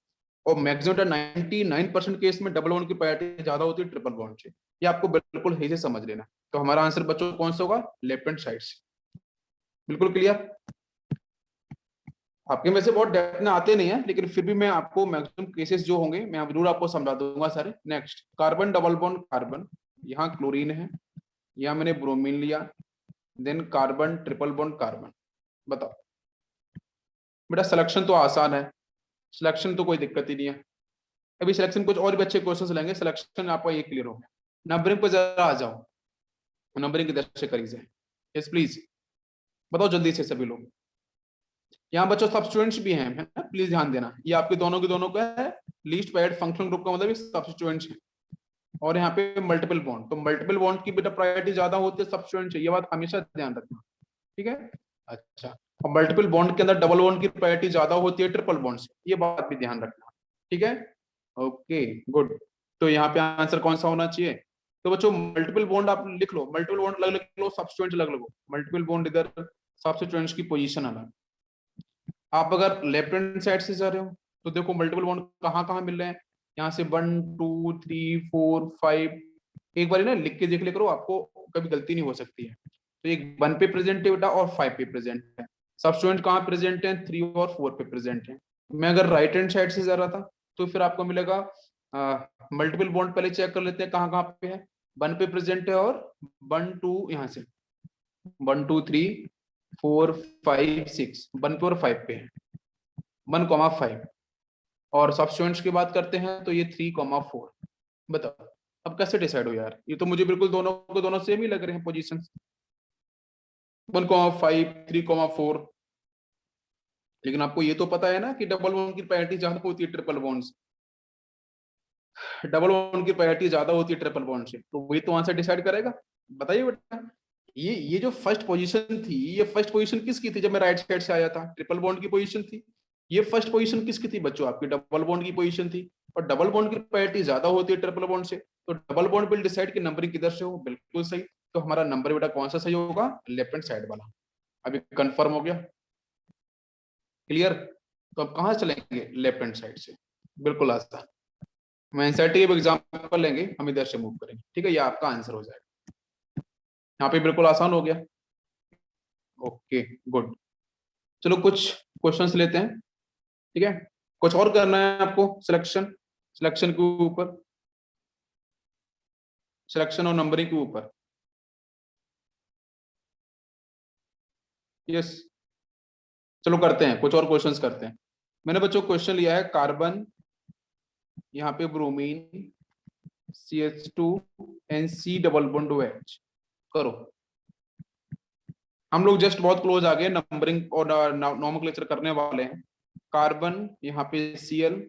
और मैक्सिमम 99% केस में डबल बॉन्ड की प्रायोरिटी ज्यादा होती है ट्रिपल बॉन्ड से, ये आपको बिल्कुल सही से समझ लेना। तो हमारा आंसर बच्चों कौन सा होगा, लेफ्ट हैंड साइड से। बिल्कुल क्लियर। आपके में से बहुत डेप्थ में आते नहीं है, लेकिन फिर भी मैं आपको मैक्सिमम केसेस जो होंगे मैं जरूर आपको समझा दूंगा सारे। Next, carbon double bond carbon, यहाँ क्लोरीन है, यहाँ मैंने ब्रोमीन लिया, then carbon triple bond carbon. बताओ बेटा, सिलेक्शन तो आसान है, सिलेक्शन तो कोई दिक्कत ही नहीं है। अभी सिलेक्शन कुछ और भी अच्छे क्वेश्चंस लेंगे, सिलेक्शन आपका ये क्लियर हो गया। नंबरिंग पर जरा आ जाओ, नंबरिंग किधर से करी जाए। यस प्लीज बताओ जल्दी से सभी लोग। यहाँ बच्चों सब्स्टिट्यूएंट्स भी हैं, है ना, प्लीज ध्यान देना, ये आपके दोनों के दोनों का है। लीस्ट पेयर्ड फंक्शनल ग्रुप का मतलब सब्स्टिट्यूएंट्स है। और यहाँ पे मल्टीपल बॉन्ड, तो मल्टीपल बॉन्ड की बेटा प्रायोरिटी ज्यादा होती है सब्स्टिट्यूएंट से, ये बात हमेशा ध्यान रखना, ठीक है। अच्छा, और मल्टीपल बॉन्ड के अंदर डबल बॉन्ड की प्रायोरिटी ज्यादा होती है ट्रिपल बॉन्ड से, ये बात भी ध्यान रखना, ठीक है। Okay good. तो यहाँ पे आंसर कौन सा होना चाहिए, तो बच्चों मल्टीपल बॉन्ड आप लिख लो, मल्टीपल बॉन्ड अलग लिख लो, सब्स्टिट्यूएंट अलग लिखो। मल्टीपल बॉन्ड इधर, सब्स्टिट्यूएंट्स की पोजीशन अलग। आप अगर लेफ्ट हैंड साइड से जा रहे हो तो देखो मल्टीपल बॉन्ड कहाँ कहाँ मिल रहे हैं, यहाँ से 1 2 3 4 5। एक बार ना लिख के देख ले करो, आपको कभी गलती नहीं हो सकती है। तो एक 1 पे प्रेजेंट है बेटा और 5 पे प्रेजेंट है। सब्स्टिट्यूएंट कहाँ प्रेजेंट है, 3 और 4 पे प्रेजेंट है। मैं अगर राइट हैंड साइड से जा रहा था तो फिर आपको मिलेगा मल्टीपल बॉन्ड, पहले चेक कर लेते हैं कहाँ कहाँ पे है। 1 पे प्रेजेंट है और 1 2 यहाँ से 1 2 3 4 5 6 1 पे और 5 पे है, 1,5। और सब्स्टिट्यूएंट्स की बात करते हैं तो ये 3,4। बताओ अब कैसे डिसाइड हो यार, ये तो मुझे बिल्कुल दोनों को दोनों सेम ही लग रहे हैं पोजीशन, 1,5 3,4। लेकिन आपको ये तो पता है ना कि डबल बॉन्ड की प्रायोरिटी ज्यादा होती है ट्रिपल बॉन्ड से, डबल बॉन्ड की प्रायोरिटी ज्यादा होती है ट्रिपल बॉन्ड से, तो वही तो आंसर डिसाइड करेगा। बताइए बेटा, ये जो फर्स्ट पोजीशन थी, ये फर्स्ट पोजीशन किसकी थी जब मैं राइट साइड से आया था, ट्रिपल बॉन्ड की पोजीशन थी। ये फर्स्ट पोजीशन किसकी थी बच्चों, आपकी डबल बॉन्ड की पोजीशन थी। और डबल बॉन्ड की प्रायोरिटी ज्यादा होती है ट्रिपल बॉन्ड से, तो डबल बॉन्ड विल डिसाइड कि नंबरिंग किधर से हो, बिल्कुल सही। तो हमारा नंबर बेटा कौन सा सही होगा, लेफ्ट हैंड साइड वाला। अभी कंफर्म हो गया, क्लियर। तो अब कहाँ चलेंगे, लेफ्ट हैंड साइड से, बिल्कुल आसान। मैं एनसीईआरटी एग्जाम्पल लेंगे, हम इधर से मूव करेंगे, ठीक है, ये आपका आंसर हो जाएगा। यहाँ पे बिल्कुल आसान हो गया। Okay good. चलो कुछ क्वेश्चंस लेते हैं, ठीक है। कुछ और करना है आपको, सिलेक्शन, सिलेक्शन के ऊपर, सिलेक्शन और नंबरिंग के ऊपर। यस, चलो करते हैं, कुछ और क्वेश्चंस करते हैं। मैंने बच्चों क्वेश्चन लिया है, कार्बन, यहाँ पे bromine, CH2 and C double bond OH। करो, हम लोग जस्ट बहुत क्लोज आ गए, नंबरिंग और नॉमेनक्लेचर करने वाले हैं। कार्बन यहाँ पे Cl,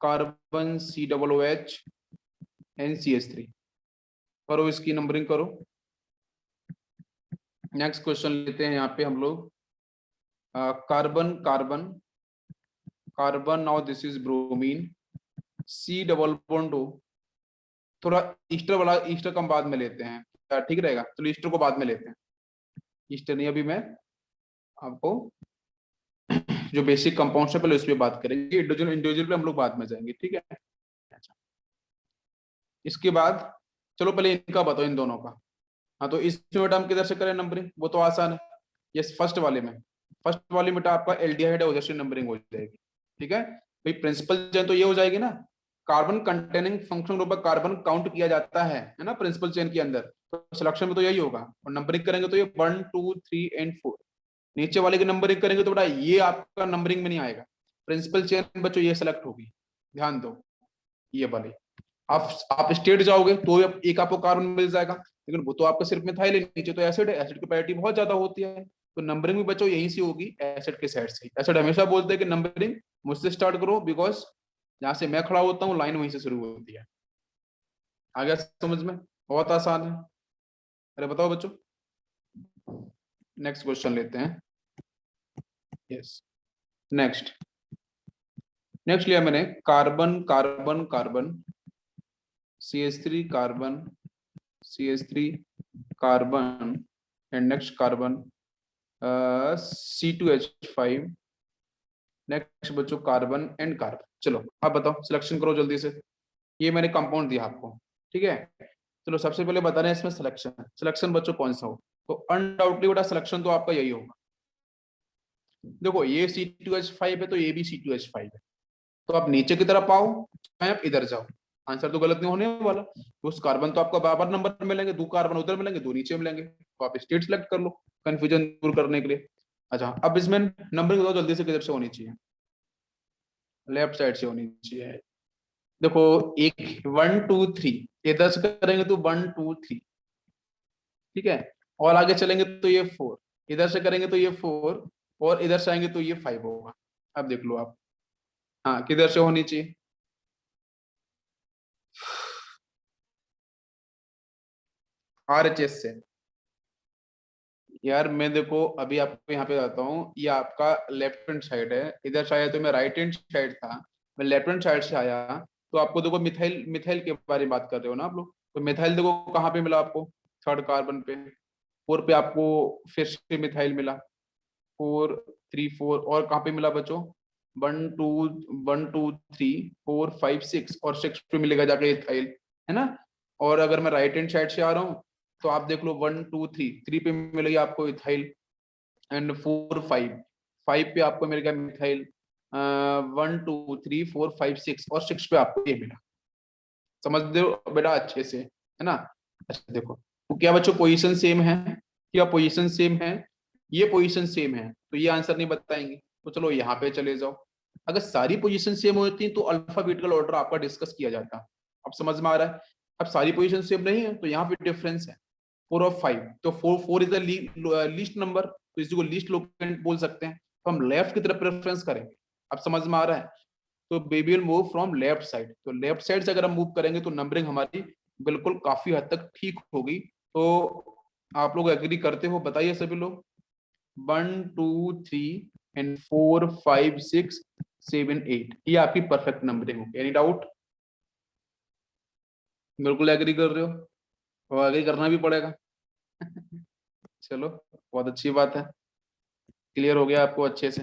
carbon C double OH and CH3। करो इसकी नंबरिंग करो। नेक्स्ट क्वेश्चन लेते हैं यहाँ पे हम लोग, carbon carbon carbon, now this is bromine, C double bond O। थोड़ा ईस्टर वाला, ईस्टर कम बाद में लेते हैं, ठीक रहेगा? चलो ईस्टर को बाद में लेते हैं, ईस्टर नहीं, अभी मैं आपको जो बेसिक कंपाउंड्स है पहले उस पर बात करेंगे, इंडिविजुअल इंडिविजुअल पे हम लोग बाद में जाएंगे, ठीक है। अच्छा, इसके बाद चलो पहले इनका बताओ, इन दोनों का। हाँ, तो इसमें बेटा हम किधर से करें नंबरिंग? वो तो आसान है, यस, फर्स्ट वाले में। फर्स्ट वाले में बेटा आपका एल्डिहाइड है, उधर से नंबरिंग हो जाएगी, ठीक है भाई। प्रिंसिपल चेन तो ये हो जाएगी ना, कार्बन कंटेनिंग फंक्शन ग्रुप पर कार्बन काउंट किया जाता है ना, प्रिंसिपल चेन के अंदर। तो सिलेक्शन में तो यही होगा, और नंबरिंग करेंगे तो ये 1 2 3 एंड 4। नीचे वाले की नंबरिंग करेंगे तो बेटा ये आपका नंबरिंग में नहीं आएगा, प्रिंसिपल चेन बच्चों ये सेलेक्ट होगी, ध्यान दो, ये वाली। आप स्टेट जाओगे तो एक आपको कार्बन मिल जाएगा, लेकिन वो तो आपका सिर्फ मिथाइल है, नीचे तो एसिड है, एसिड की प्रायोरिटी बहुत ज्यादा होती है। तो नंबरिंग भी बच्चों यहीं से होगी, एसिड के साइड से। एसिड हमेशा बोलते हैं कि नंबरिंग मुझसे स्टार्ट करो, बिकॉज जहां से मैं खड़ा होता हूँ लाइन वहीं से शुरू होती है। आ गया समझ में? बहुत आसान है। अरे बताओ बच्चों, नेक्स्ट क्वेश्चन लेते हैं। यस, नेक्स्ट नेक्स्ट लिया मैंने, carbon carbon carbon, CH3 carbon, CH3 carbon, and next carbon C2H5, next बच्चों कार्बन एंड कार्बन। चलो आप बताओ, सिलेक्शन करो जल्दी से। ये मैंने कंपाउंड दिया आपको, ठीक है। चलो सबसे पहले बता रहे हैं इसमें सिलेक्शन, सिलेक्शन बच्चों कौन सा हो? तो अनडाउटली बेटा सिलेक्शन तो आपका यही होगा। देखो ये C2H5 है तो ये भी C2H5 है, तो आप नीचे की तरफ आओ चाहे आप इधर जाओ, आंसर तो गलत नहीं होने वाला। तो उस कार्बन तो आपको बराबर नंबर मिलेंगे, 2 कार्बन उधर मिलेंगे, 2 नीचे मिलेंगे, तो आप स्टेट सेलेक्ट कर लो कंफ्यूजन दूर करने के लिए। अच्छा, अब इसमें नंबरिंग बताओ जल्दी से, किधर से होनी चाहिए? लेफ्ट साइड से होनी चाहिए। देखो, एक 1 2 3 इधर से करेंगे तो 1 2 3, ठीक है। और आगे चलेंगे तो ये 4, इधर से करेंगे तो ये 4, और इधर से आएंगे तो ये 5 होगा। अब देख लो आप, हाँ किधर से होनी चाहिए? RHS से। यार मैं देखो अभी आपको यहाँ पे बताता हूँ, ये आपका लेफ्ट हैंड साइड है, इधर से आया तो मैं राइट हैंड साइड था, मैं लेफ्ट हैंड साइड से आया। तो आपको देखो मिथाइल, मिथाइल के बारे में बात कर रहे हो ना आप लोग, तो मिथाइल देखो कहाँ पे मिला आपको? थर्ड कार्बन पे। 4 पे आपको फिर से मिथाइल मिला, 4 3 4, और कहाँ पे मिला बच्चों? 1 2 1 2 3 4 5 6, और 6 पे मिलेगा जाके इथाइल, है ना। और अगर मैं राइट हैंड साइड से आ रहा हूँ तो आप देख लो 1 2 3, 3 पे मिलेगी आपको इथाइल, एंड 4 5, 5 पे आपको मिलेगा मिथाइल, 1 2 3 4 5 6, और 6 पे आपको ये मिला। समझ दो बेटा अच्छे से, है ना। अच्छा देखो, तो क्या बच्चों पोजीशन सेम है? क्या पोजीशन सेम है? ये पोजीशन सेम है तो ये आंसर नहीं बताएंगे। तो चलो यहाँ पे चले जाओ, अगर सारी पोजीशन सेम होती तो अल्फाबेटिकल ऑर्डर आपका डिस्कस किया जाता। अब समझ में आ रहा है? अब सारी पोजीशन सेम नहीं है तो यहाँ पे डिफरेंस है 4 और 5, तो 4 इज द लीस्ट नंबर, तो इसी को लीस्ट लोकेंट बोल सकते हैं, तो हम लेफ्ट की तरफ प्रेफरेंस करेंगे। अब समझ में आ रहा है? तो baby will move from left side, तो लेफ्ट साइड से अगर हम मूव करेंगे तो नंबरिंग हमारी बिल्कुल काफी हद तक ठीक होगी। तो आप लोग एग्री करते हो? बताइए सभी लोग। 1 2 3 एंड 4 5 6 7 8, ये आपकी परफेक्ट नंबरिंग होगी। Any doubt? बिल्कुल एग्री कर रहे हो, और एग्री करना भी पड़ेगा। चलो बहुत अच्छी बात है, क्लियर हो गया आपको अच्छे से।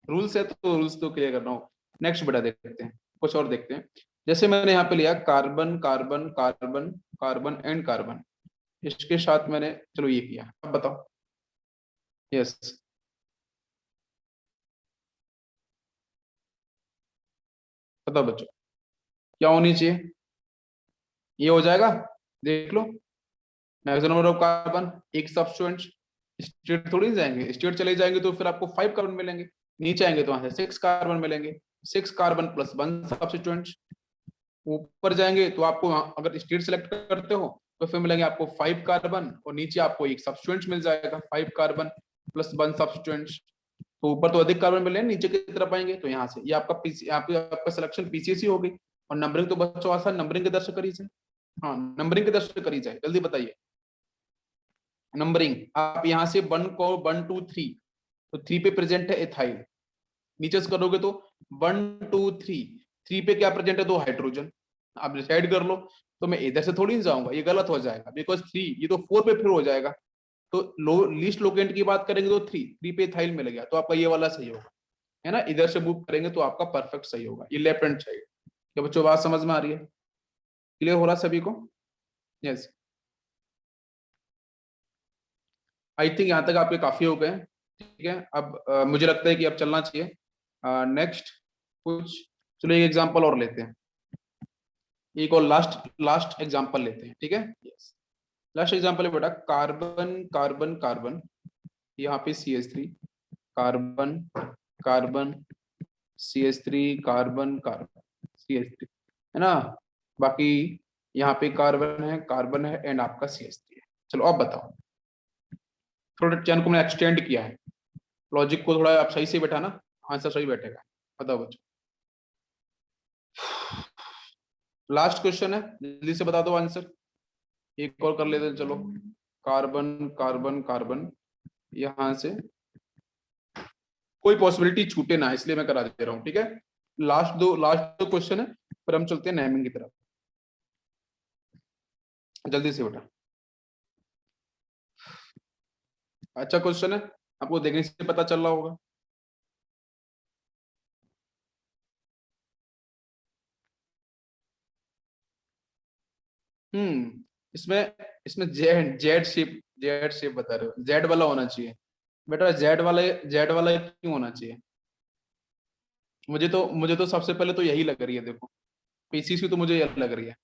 रूल्स है तो रूल्स तो क्लियर करना हो। नेक्स्ट बेटा देखते हैं, कुछ और देखते हैं। जैसे मैंने यहाँ पे लिया carbon carbon carbon carbon and carbon, इसके साथ मैंने चलो ये किया, अब बताओ यस, बताओ बच्चों क्या होनी चाहिए? ये हो जाएगा, देख लो। मैक्सिमम नंबर ऑफ कार्बन, एक सब्स्टिट्यूएंट। स्टेट थोड़ी ना जाएंगे, स्टेट चले जाएंगे तो फिर आपको 5 कार्बन मिलेंगे, नीचे आएंगे तो वहां से 6 कार्बन मिलेंगे। 6 कार्बन प्लस 1 सब्स्टिट्यूएंट। ऊपर जाएंगे तो आपको अगर स्टेट सेलेक्ट करते हो तो फिर मिलेंगे आपको 5 कार्बन, और नीचे आपको एक सब्स्टिट्यूएंट मिल जाएगा, 5 कार्बन प्लस 1 सब्स्टिट्यूएंट। तो ऊपर तो अधिक कार्बन मिले, नीचे की तरफ आएंगे तो यहाँ से ये आपका पीसी, आपका सिलेक्शन पीसीसी हो गई। और नंबरिंग तो बच्चों आसान, नंबरिंग के दर से करी जाए। हाँ, नंबरिंग के दर से करी जाए, जल्दी बताइए। नंबरिंग आप यहाँ से 1 को 1 2 3, तो 3 पे प्रेजेंट है एथाइल। नीचे से करोगे तो 1 2 3, 3 पे क्या प्रेजेंट है? 2 हाइड्रोजन। आप डिसाइड कर लो। तो मैं इधर से थोड़ी जाऊंगा, ये गलत हो जाएगा, बिकॉज 3 ये तो 4 पे फिर हो जाएगा। तो लीस्ट लोकेंट की बात करेंगे तो 3 पे इथाइल मिल गया, तो आपका ये वाला सही होगा, है ना। इधर से मूव करेंगे तो आपका परफेक्ट सही होगा, ये लेफ्ट हैंड साइड। क्या बच्चों बात समझ में आ रही है? क्लियर हो रहा सभी को? यस, आई थिंक यहाँ तक आपके काफी हो गए हैं। ठीक है, अब मुझे लगता है कि अब चलना चाहिए नेक्स्ट कुछ। चलो एक एग्जांपल और लेते हैं, एक और लास्ट लास्ट एग्जांपल लेते हैं, ठीक है। यस, लास्ट एग्जांपल है बेटा, कार्बन कार्बन कार्बन, यहाँ पे CH3, carbon carbon CH3, carbon carbon CH3, है ना। बाकी यहाँ पे कार्बन है एंड आपका CH3 है। चलो अब बताओ, थोड़ा चैन को मैंने एक्सटेंड किया है, लॉजिक को थोड़ा आप सही से बैठाना, आंसर सही बैठेगा। बताओ बच्चों, लास्ट क्वेश्चन है, जल्दी से बता दो आंसर। एक और कर लेते हैं चलो, कार्बन कार्बन कार्बन, यहां से कोई पॉसिबिलिटी छूटे ना, इसलिए मैं करा दे रहा हूँ, ठीक है। लास्ट दो क्वेश्चन है, फिर हम चलते हैं नेमिंग की तरफ। जल्दी से बेटा, अच्छा क्वेश्चन है, आपको देखने से पता चल रहा होगा। इसमें इसमें जेड शेप बता रहे हो, जेड वाला होना चाहिए बेटा। जेड वाला क्यों होना चाहिए? मुझे तो सबसे पहले तो यही लग रही है, देखो पीसीसी तो मुझे ये लग रही है।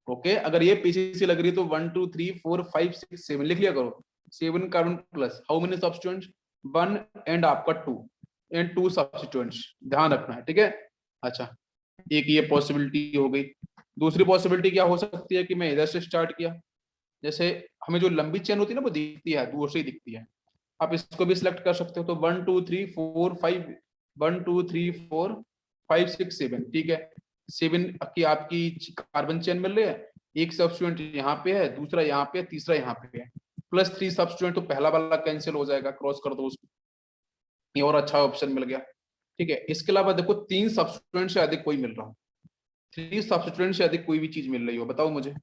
ओके, अगर ये पीसीसी लग रही है तो 1 2 3 4 5 6 7 लिख लिया करो। 7 carbon plus how many substituents? 1 and आपका 2, एंड 2 सब्स्टिट्यूएंट्स, ध्यान रखना है, ठीक है। अच्छा, एक ये पॉसिबिलिटी हो गई। दूसरी पॉसिबिलिटी क्या हो सकती है कि मैं इधर से स्टार्ट किया, जैसे हमें जो लंबी चेन होती है ना वो दिखती है, दूर से ही दिखती है। आप इसको भी सिलेक्ट कर सकते हो, तो 1 2 3 4 5, 1 2 3 4 5 6 7, ठीक है। 7 की आपकी कार्बन चेन मिल रही है, एक सब्स्टिट्यूएंट यहाँ पे है, दूसरा यहाँ पे है, तीसरा यहाँ पे है, प्लस 3 सब्स्टिट्यूएंट, तो पहला वाला कैंसिल हो जाएगा, क्रॉस कर दो उसको। ये और अच्छा ऑप्शन मिल गया, ठीक है। इसके अलावा देखो 3 सब्स्टिट्यूएंट से अधिक कोई मिल रहा हो, 3 सब्स्टिट्यूएंट से अधिक कोई भी चीज मिल रही हो, बताओ मुझे।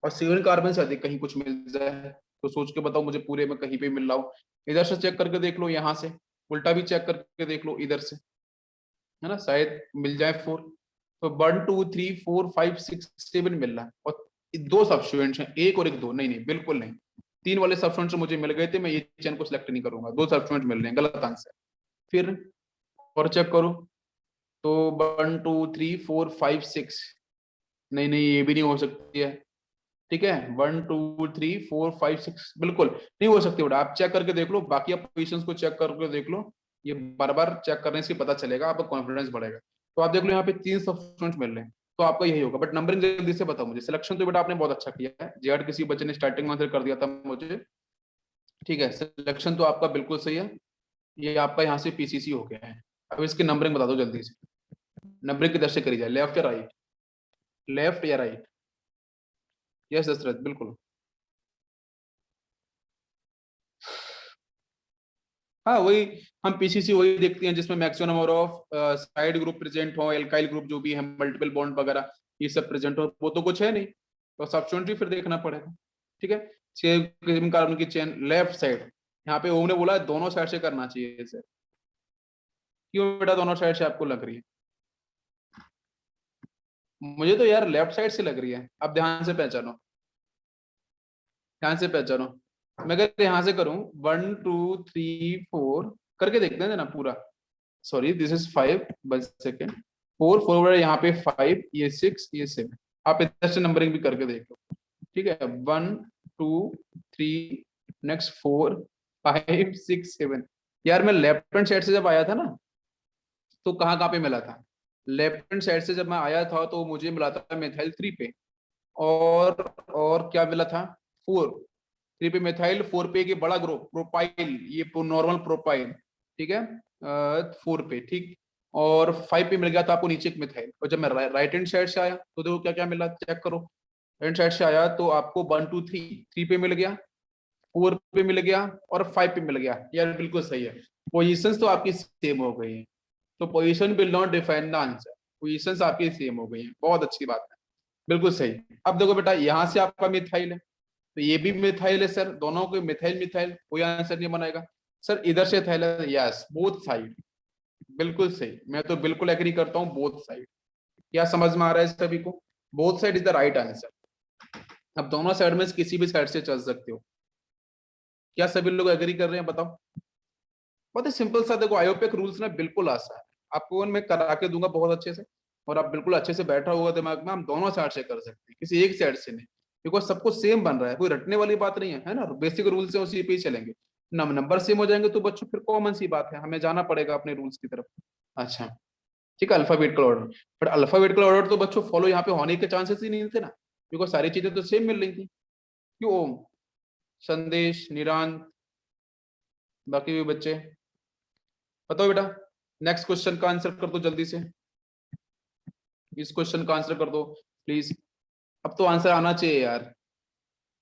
और 7 कार्बन से अधिक कहीं कुछ मिल जाए तो सोच के बताओ मुझे, पूरे में कहीं पे मिल रहा हो। इधर से चेक करके देख लो, यहाँ से उल्टा भी चेक करके देख लो इधर से, है ना, शायद मिल जाए 4। तो 1 2 3 4 5 6 7 मिल रहा है, और 2 सब्स्टिट्यूएंट्स हैं, एक और एक, दो नहीं नहीं बिल्कुल नहीं, 3 वाले सब्स्टिट्यूएंट्स मुझे मिल गए थे, मैं ये चेन को सिलेक्ट नहीं करूंगा, 2 सब्स्टिट्यूएंट मिल रहे हैं, गलत आंसर। फिर और चेक करो, तो 1 2 3 4 5 6, नहीं नहीं ये भी नहीं हो सकती है, ठीक है। 1 2 3 4 5 6 बिल्कुल नहीं हो सकती बेटा, आप चेक करके देख लो, बाकी आप पोजिशन को चेक करके देख लो, ये बार बार चेक करने से पता चलेगा, आपका कॉन्फिडेंस बढ़ेगा। तो आप देख लो यहाँ पे 3 सब्स्टिट्यूएंट्स मिल रहे हैं, तो आपका यही होगा। बट नंबरिंग जल्दी से बताओ मुझे, सिलेक्शन तो बेटा आपने बहुत अच्छा किया है, जेड किसी बच्चे ने स्टार्टिंग में आंसर कर दिया था मुझे, ठीक है, सिलेक्शन तो आपका बिल्कुल सही है। ये आपका यहाँ से पीसीसी हो गया है। अब इसकी नंबरिंग बता दो जल्दी से, नंबरिंग किधर से करी जाए, लेफ्ट या राइट? लेफ्ट या राइट? यस दशरथ, बिल्कुल। हाँ वही, हम पीसीसी वही देखते हैं जिसमें maximum number of side group present हो, एल्काइल ग्रुप जो भी है, मल्टीपल बॉन्ड वगैरह ये सब प्रेजेंट हो, वो तो कुछ है नहीं, तो सब्स्टिट्यूएंट भी फिर देखना पड़ेगा, ठीक है। सेम कार्बन की चेन लेफ्ट साइड, यहाँ पे ओम ने बोला है दोनों साइड से करना चाहिए इसे, क्यों बेटा दोनों साइड से आपको लग रही है? मुझे तो यार लेफ्ट साइड से लग रही है, अब ध्यान से पहचानो, ध्यान से पहचानो। मैं अगर यहाँ से करूं 1 2 3 4 करके देखते हैं ना पूरा, सॉरी दिस इज 5, बस सेकेंड, 4 4 यहाँ पे 5, ये 6, ये 7, आप इधर से नंबरिंग भी करके देख लो, ठीक है। 1 2 3, नेक्स्ट 4 5 6 7। यार मैं लेफ्ट हैंड साइड से जब आया था ना, तो कहाँ कहाँ पे मिला था? लेफ्ट हैंड साइड से जब मैं आया था तो मुझे मिला था मिथाइल 3 पे, और क्या मिला था? 4, 3 पे मिथाइल, 4 पे एक बड़ा ग्रुप प्रोपाइल, ये नॉर्मल प्रोपाइल, ठीक है, 4 पे, ठीक। और 5 पे मिल गया था आपको नीचे एक मिथाइल। और जब मैं राइट हैंड साइड से आया तो देखो क्या क्या मिला, चेक करो। राइट साइड से आया तो आपको 1 2 3 पे मिल गया, 4 पे मिल गया, और 5 पे मिल गया। यार बिल्कुल सही है, पोजीशंस तो आपकी सेम हो गई है। तो position will not define the answer, positions आपकी सेम हो गई है, बहुत अच्छी बात है, बिल्कुल सही। अब देखो बेटा, यहाँ से आपका मिथाइल है, तो ये भी मिथाइल है सर, दोनों को मिथाइल मिथाइल, कोई आंसर नहीं बनाएगा सर। इधर से थाइल है, यस बोथ साइड, बिल्कुल सही, मैं तो बिल्कुल एग्री करता हूँ, बोथ साइड। क्या समझ में आ रहा है सभी को? Both side is the right answer. अब दोनों साइड में से किसी भी साइड से चल सकते हो। क्या सभी लोग एग्री कर रहे हैं, बताओ? बहुत ही सिंपल सा, देखो आयोपेक रूल्स ना बिल्कुल आसान है, आपको मैं करा के दूंगा बहुत अच्छे से, और आप बिल्कुल अच्छे से बैठा होगा दिमाग में, हम दोनों साइड से कर सकते हैं, किसी एक साइड से नहीं, बिकॉज सब कुछ सेम बन रहा है, कोई रटने वाली बात नहीं है ना, बेसिक रूल्स है उसी पे ही चलेंगे। नंबर सेम हो जाएंगे तो बच्चों फिर कॉमन सी बात है, हमें जाना पड़ेगा अपने रूल्स की तरफ। अच्छा, ठीक है, alphabetical order. But alphabetical order तो बच्चों फॉलो यहाँ पे होने के चांसेस ही नहीं थे ना, बिकॉज सारी चीजें तो सेम मिल रही थी। क्यों ओम, संदेश, निरांत, बाकी भी बच्चे, बताओ बेटा। नेक्स्ट क्वेश्चन का आंसर कर दो जल्दी से, इस क्वेश्चन का आंसर कर दो प्लीज। अब तो आंसर आना चाहिए यार,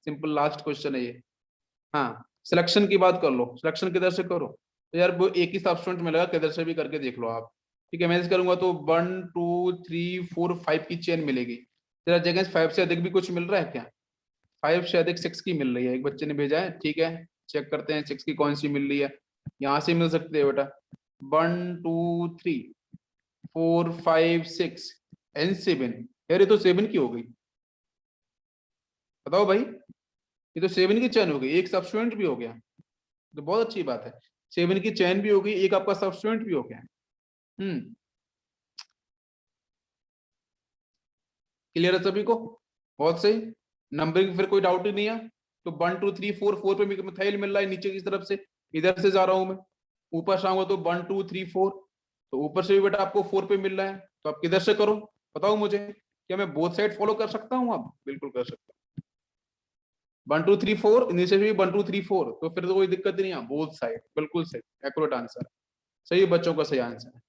सिंपल लास्ट क्वेश्चन है ये। हाँ, सिलेक्शन की बात कर लो, सिलेक्शन किधर से करो? तो यार वो एक ही सब्स्टिट्यूएंट मिलेगा, किधर से भी करके देख लो आप, ठीक है। मैं ऐसे करूंगा तो 1 2 3 4 5 की चेन मिलेगी। तेरा जगह 5 से अधिक भी कुछ मिल रहा है क्या? 5 से अधिक 6 की मिल रही है, एक बच्चे ने भेजा है, ठीक है। चेक करते हैं 6 की कौन सी मिल रही है, यहाँ से मिल सकती है बेटा। 1 2 3 4 5 6 एंड 7। यार ये तो 7 की हो गई, बताओ भाई, ये तो 7 की चेन हो गई, एक सब्स्टिट्यूएंट भी हो गया, तो बहुत अच्छी बात है। 7 की चेन भी हो गई, एक आपका सब्स्टिट्यूएंट भी हो गया। क्लियर है सभी को? बहुत सही। नंबरिंग फिर कोई डाउट ही नहीं है। तो 1 2 3 4, 4 पे मिथाइल मिल रहा है नीचे की तरफ से, इधर से जा रहा हूं मैं, ऊपर से आऊंगा तो 1 2 3 4, तो ऊपर से भी बेटा आपको 4 पे मिल रहा है, तो आप किधर से करो, बताओ मुझे। क्या मैं बोथ साइड फॉलो कर सकता हूँ? अब बिल्कुल कर सकता हूँ। 1 2 3 4 नीचे भी 1 2 3 4, तो फिर तो कोई दिक्कत नहीं है, बोथ साइड बिल्कुल सही, एक्यूरेट आंसर, सही बच्चों का सही आंसर है।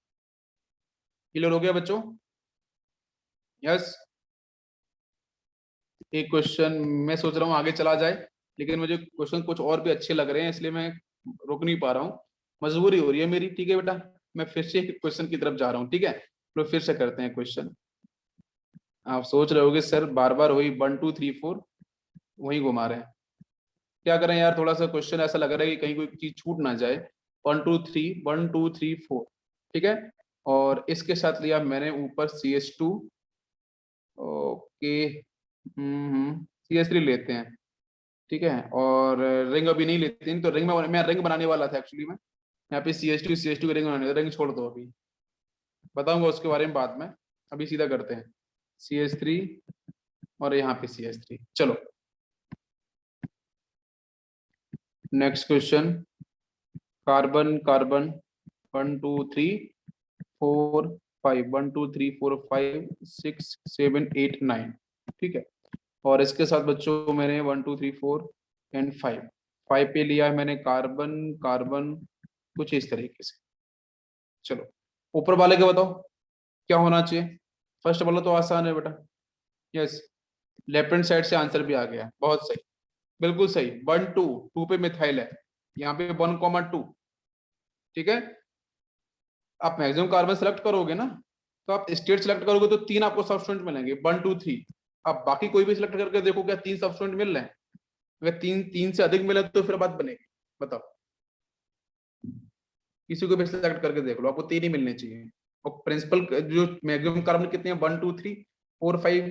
क्लियर हो गया बच्चों? यस। एक क्वेश्चन मैं सोच रहा हूँ आगे चला जाए, लेकिन मुझे क्वेश्चन कुछ और भी अच्छे लग रहे हैं, इसलिए मैं रुक नहीं पा रहा हूँ, मजबूरी हो रही है मेरी, ठीक है बेटा। मैं फिर से क्वेश्चन की तरफ जा रहा हूँ, ठीक है, तो फिर से करते हैं क्वेश्चन। आप सोच रहे होगे सर बार बार वही 1 2 3 4 वही घुमा रहे हैं, क्या करें यार, थोड़ा सा क्वेश्चन ऐसा लग रहा है कि कहीं कोई चीज छूट ना जाए। 1 2 3 ठीक है। और इसके साथ लिया मैंने ऊपर CH2, ओके, CH3 लेते हैं, ठीक है। और रिंग अभी नहीं लेते हैं, तो रिंग में मैं रिंग बनाने वाला था एक्चुअली में, यहाँ पे CH2 की रिंग बनाने, रिंग छोड़ दो अभी, बताऊंगा उसके बारे में बाद में, अभी सीधा करते हैं CH3 और यहाँ पे CH3। चलो नेक्स्ट क्वेश्चन, कार्बन कार्बन 1 2 3 4 5, 1 2 3 4 5 6 7 8 9, ठीक है। और इसके साथ बच्चों मैंने 1 2 3 4 एंड 5, 5 पे लिया है मैंने कार्बन कार्बन, कुछ इस तरीके से। चलो ऊपर वाले के बताओ क्या होना चाहिए। फर्स्ट वाला तो आसान है बेटा, यस, लेफ्ट हैंड साइड से आंसर भी आ गया, बहुत सही, बिल्कुल सही। 1 2, 2 पे मिथाइल है, यहाँ पे 1 2, ठीक है। आप मैक्सिमम कार्बन सेलेक्ट करोगे ना, तो आप स्टेट सेलेक्ट करोगे तो 3 आपको सब्स्टिट्यूएंट मिलेंगे, 1 2 3। आप बाकी कोई भी सिलेक्ट करके देखो क्या 3 सब्स्टिट्यूएंट मिल रहे हैं? अगर 3 से अधिक मिले तो फिर बात बनेगी, बताओ। किसी को भी सिलेक्ट करके देख लो, आपको 3 ही मिलने चाहिए। और प्रिंसिपल जो मैक्सिमम कार्बन कितने हैं, 1 2 3 4 5,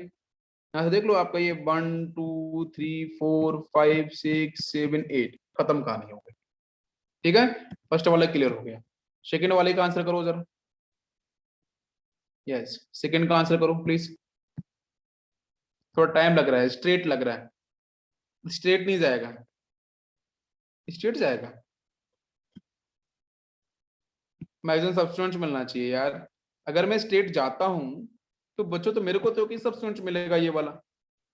यहाँ से देख लो आपका ये 1 2 3 4 5 6 7 8 खत्म कहानी हो गई। ठीक है, फर्स्ट वाला क्लियर हो गया। सेकंड वाले का आंसर करो जरा। यस, सेकंड का आंसर करो प्लीज। थोड़ा टाइम लग रहा है, स्ट्रेट लग रहा है। स्ट्रेट नहीं जाएगा, स्ट्रेट जाएगा। मैक्सिमम सब्सटेंस मिलना चाहिए यार। अगर मैं स्ट्रेट जाता हूं तो बच्चों, तो मेरे को तो कि सब्सटेंस मिलेगा ये वाला,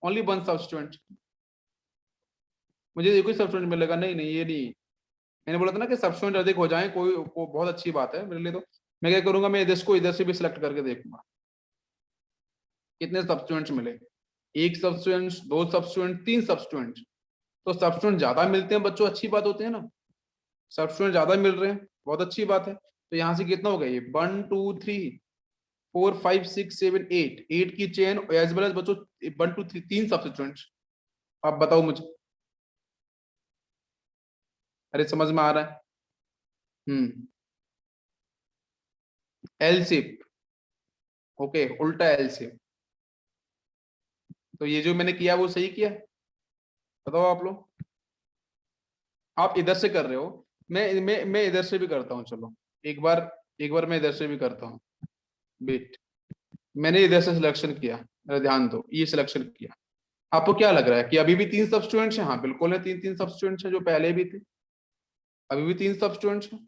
ओनली वन सब्सटेंस। मुझे ये कोई सब्सटेंस मिलेगा नहीं, नहीं ये नहीं। मैंने बोला था ना कि सब्सटेंस अधिक हो जाए कोई बहुत अच्छी बात है मेरे लिए। तो मैं क्या करूंगा, मैं इसको इधर से भी सिलेक्ट करके देखूंगा कितने सब्सटेंस मिले। एक सब्सटेंस, दो सब्सटेंस, तीन सब्सटेंस। तो सब्सटेंस ज्यादा मिलते हैं बच्चों, अच्छी बात होती है ना। सब्सटेंस ज्यादा मिल रहे हैं, बहुत अच्छी बात है। तो यहाँ से कितना हो गया ये 1 2 3 4 5 6 7 8 8 की चेन एज वेल एज बच्चों 1 2 3 तीन सब्सटेंट्स। आप बताओ मुझे। अरे समझ में आ रहा है? L shape. ओके, उल्टा एल शेप। तो ये जो मैंने किया वो सही किया? बताओ आप लोग। आप इधर से कर रहे हो, मैं इधर से भी करता हूँ। चलो एक बार, एक बार मैं इधर से भी करता हूँ। वेट, मैंने इधर से सिलेक्शन किया, मेरा ध्यान दो, ये सिलेक्शन किया। आपको क्या लग रहा है कि अभी भी तीन सब स्टूडेंट्स हैं? हाँ बिल्कुल है, तीन तीन सब स्टूडेंट्स हैं, जो पहले भी थे अभी भी तीन सब स्टूडेंट्स हैं।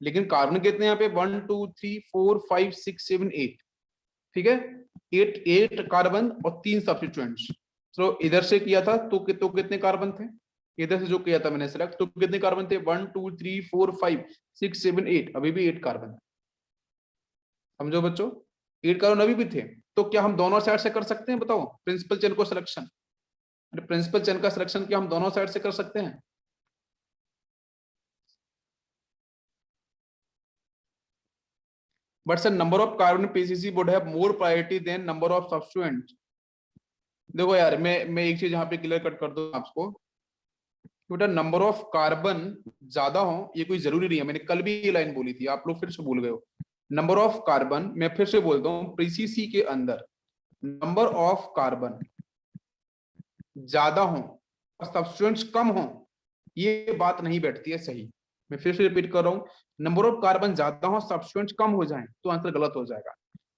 लेकिन कार्बन कितने यहाँ पे 1 2 3 4 5 6 7 8। ठीक है, एट एट कार्बन और तीन सब्स्टिट्यूएंट्स। तो इधर से किया था तो कितने कार्बन थे? इधर से जो किया था मैंने सिलेक्ट, तो कितने कार्बन थे? 1 2 3 4 5 6 7 8, अभी भी 8 कार्बन। समझो बच्चों, 8 कार्बन अभी भी थे। तो क्या हम दोनों साइड से कर सकते हैं? बताओ, प्रिंसिपल चेन को सिलेक्शन। प्रिंसिपल चेन का सिलेक्शन क्या हम दोनों साइड से कर सकते हैं? But sir, number of carbon PCC would have more priority than number of substituent. देखो यार, मैं एक चीज यहाँ पे क्लियर कट कर दूं आपको। बेटा, नंबर ऑफ कार्बन ज्यादा हो ये कोई जरूरी नहीं है। मैंने कल भी ये लाइन बोली थी, आप लोग फिर से भूल गए हो। नंबर ऑफ कार्बन, मैं फिर से बोलता हूँ, पीसीसी के अंदर नंबर ऑफ कार्बन ज्यादा हो और सब्स्टिट्यूएंट्स कम हो, ये बात नहीं बैठती है सही। मैं फिर से रिपीट कर रहा हूँ, नंबर ऑफ कार्बन ज्यादा हो, सब्स्टिट्यूएंट्स कम हो जाए तो आंसर गलत हो जाएगा।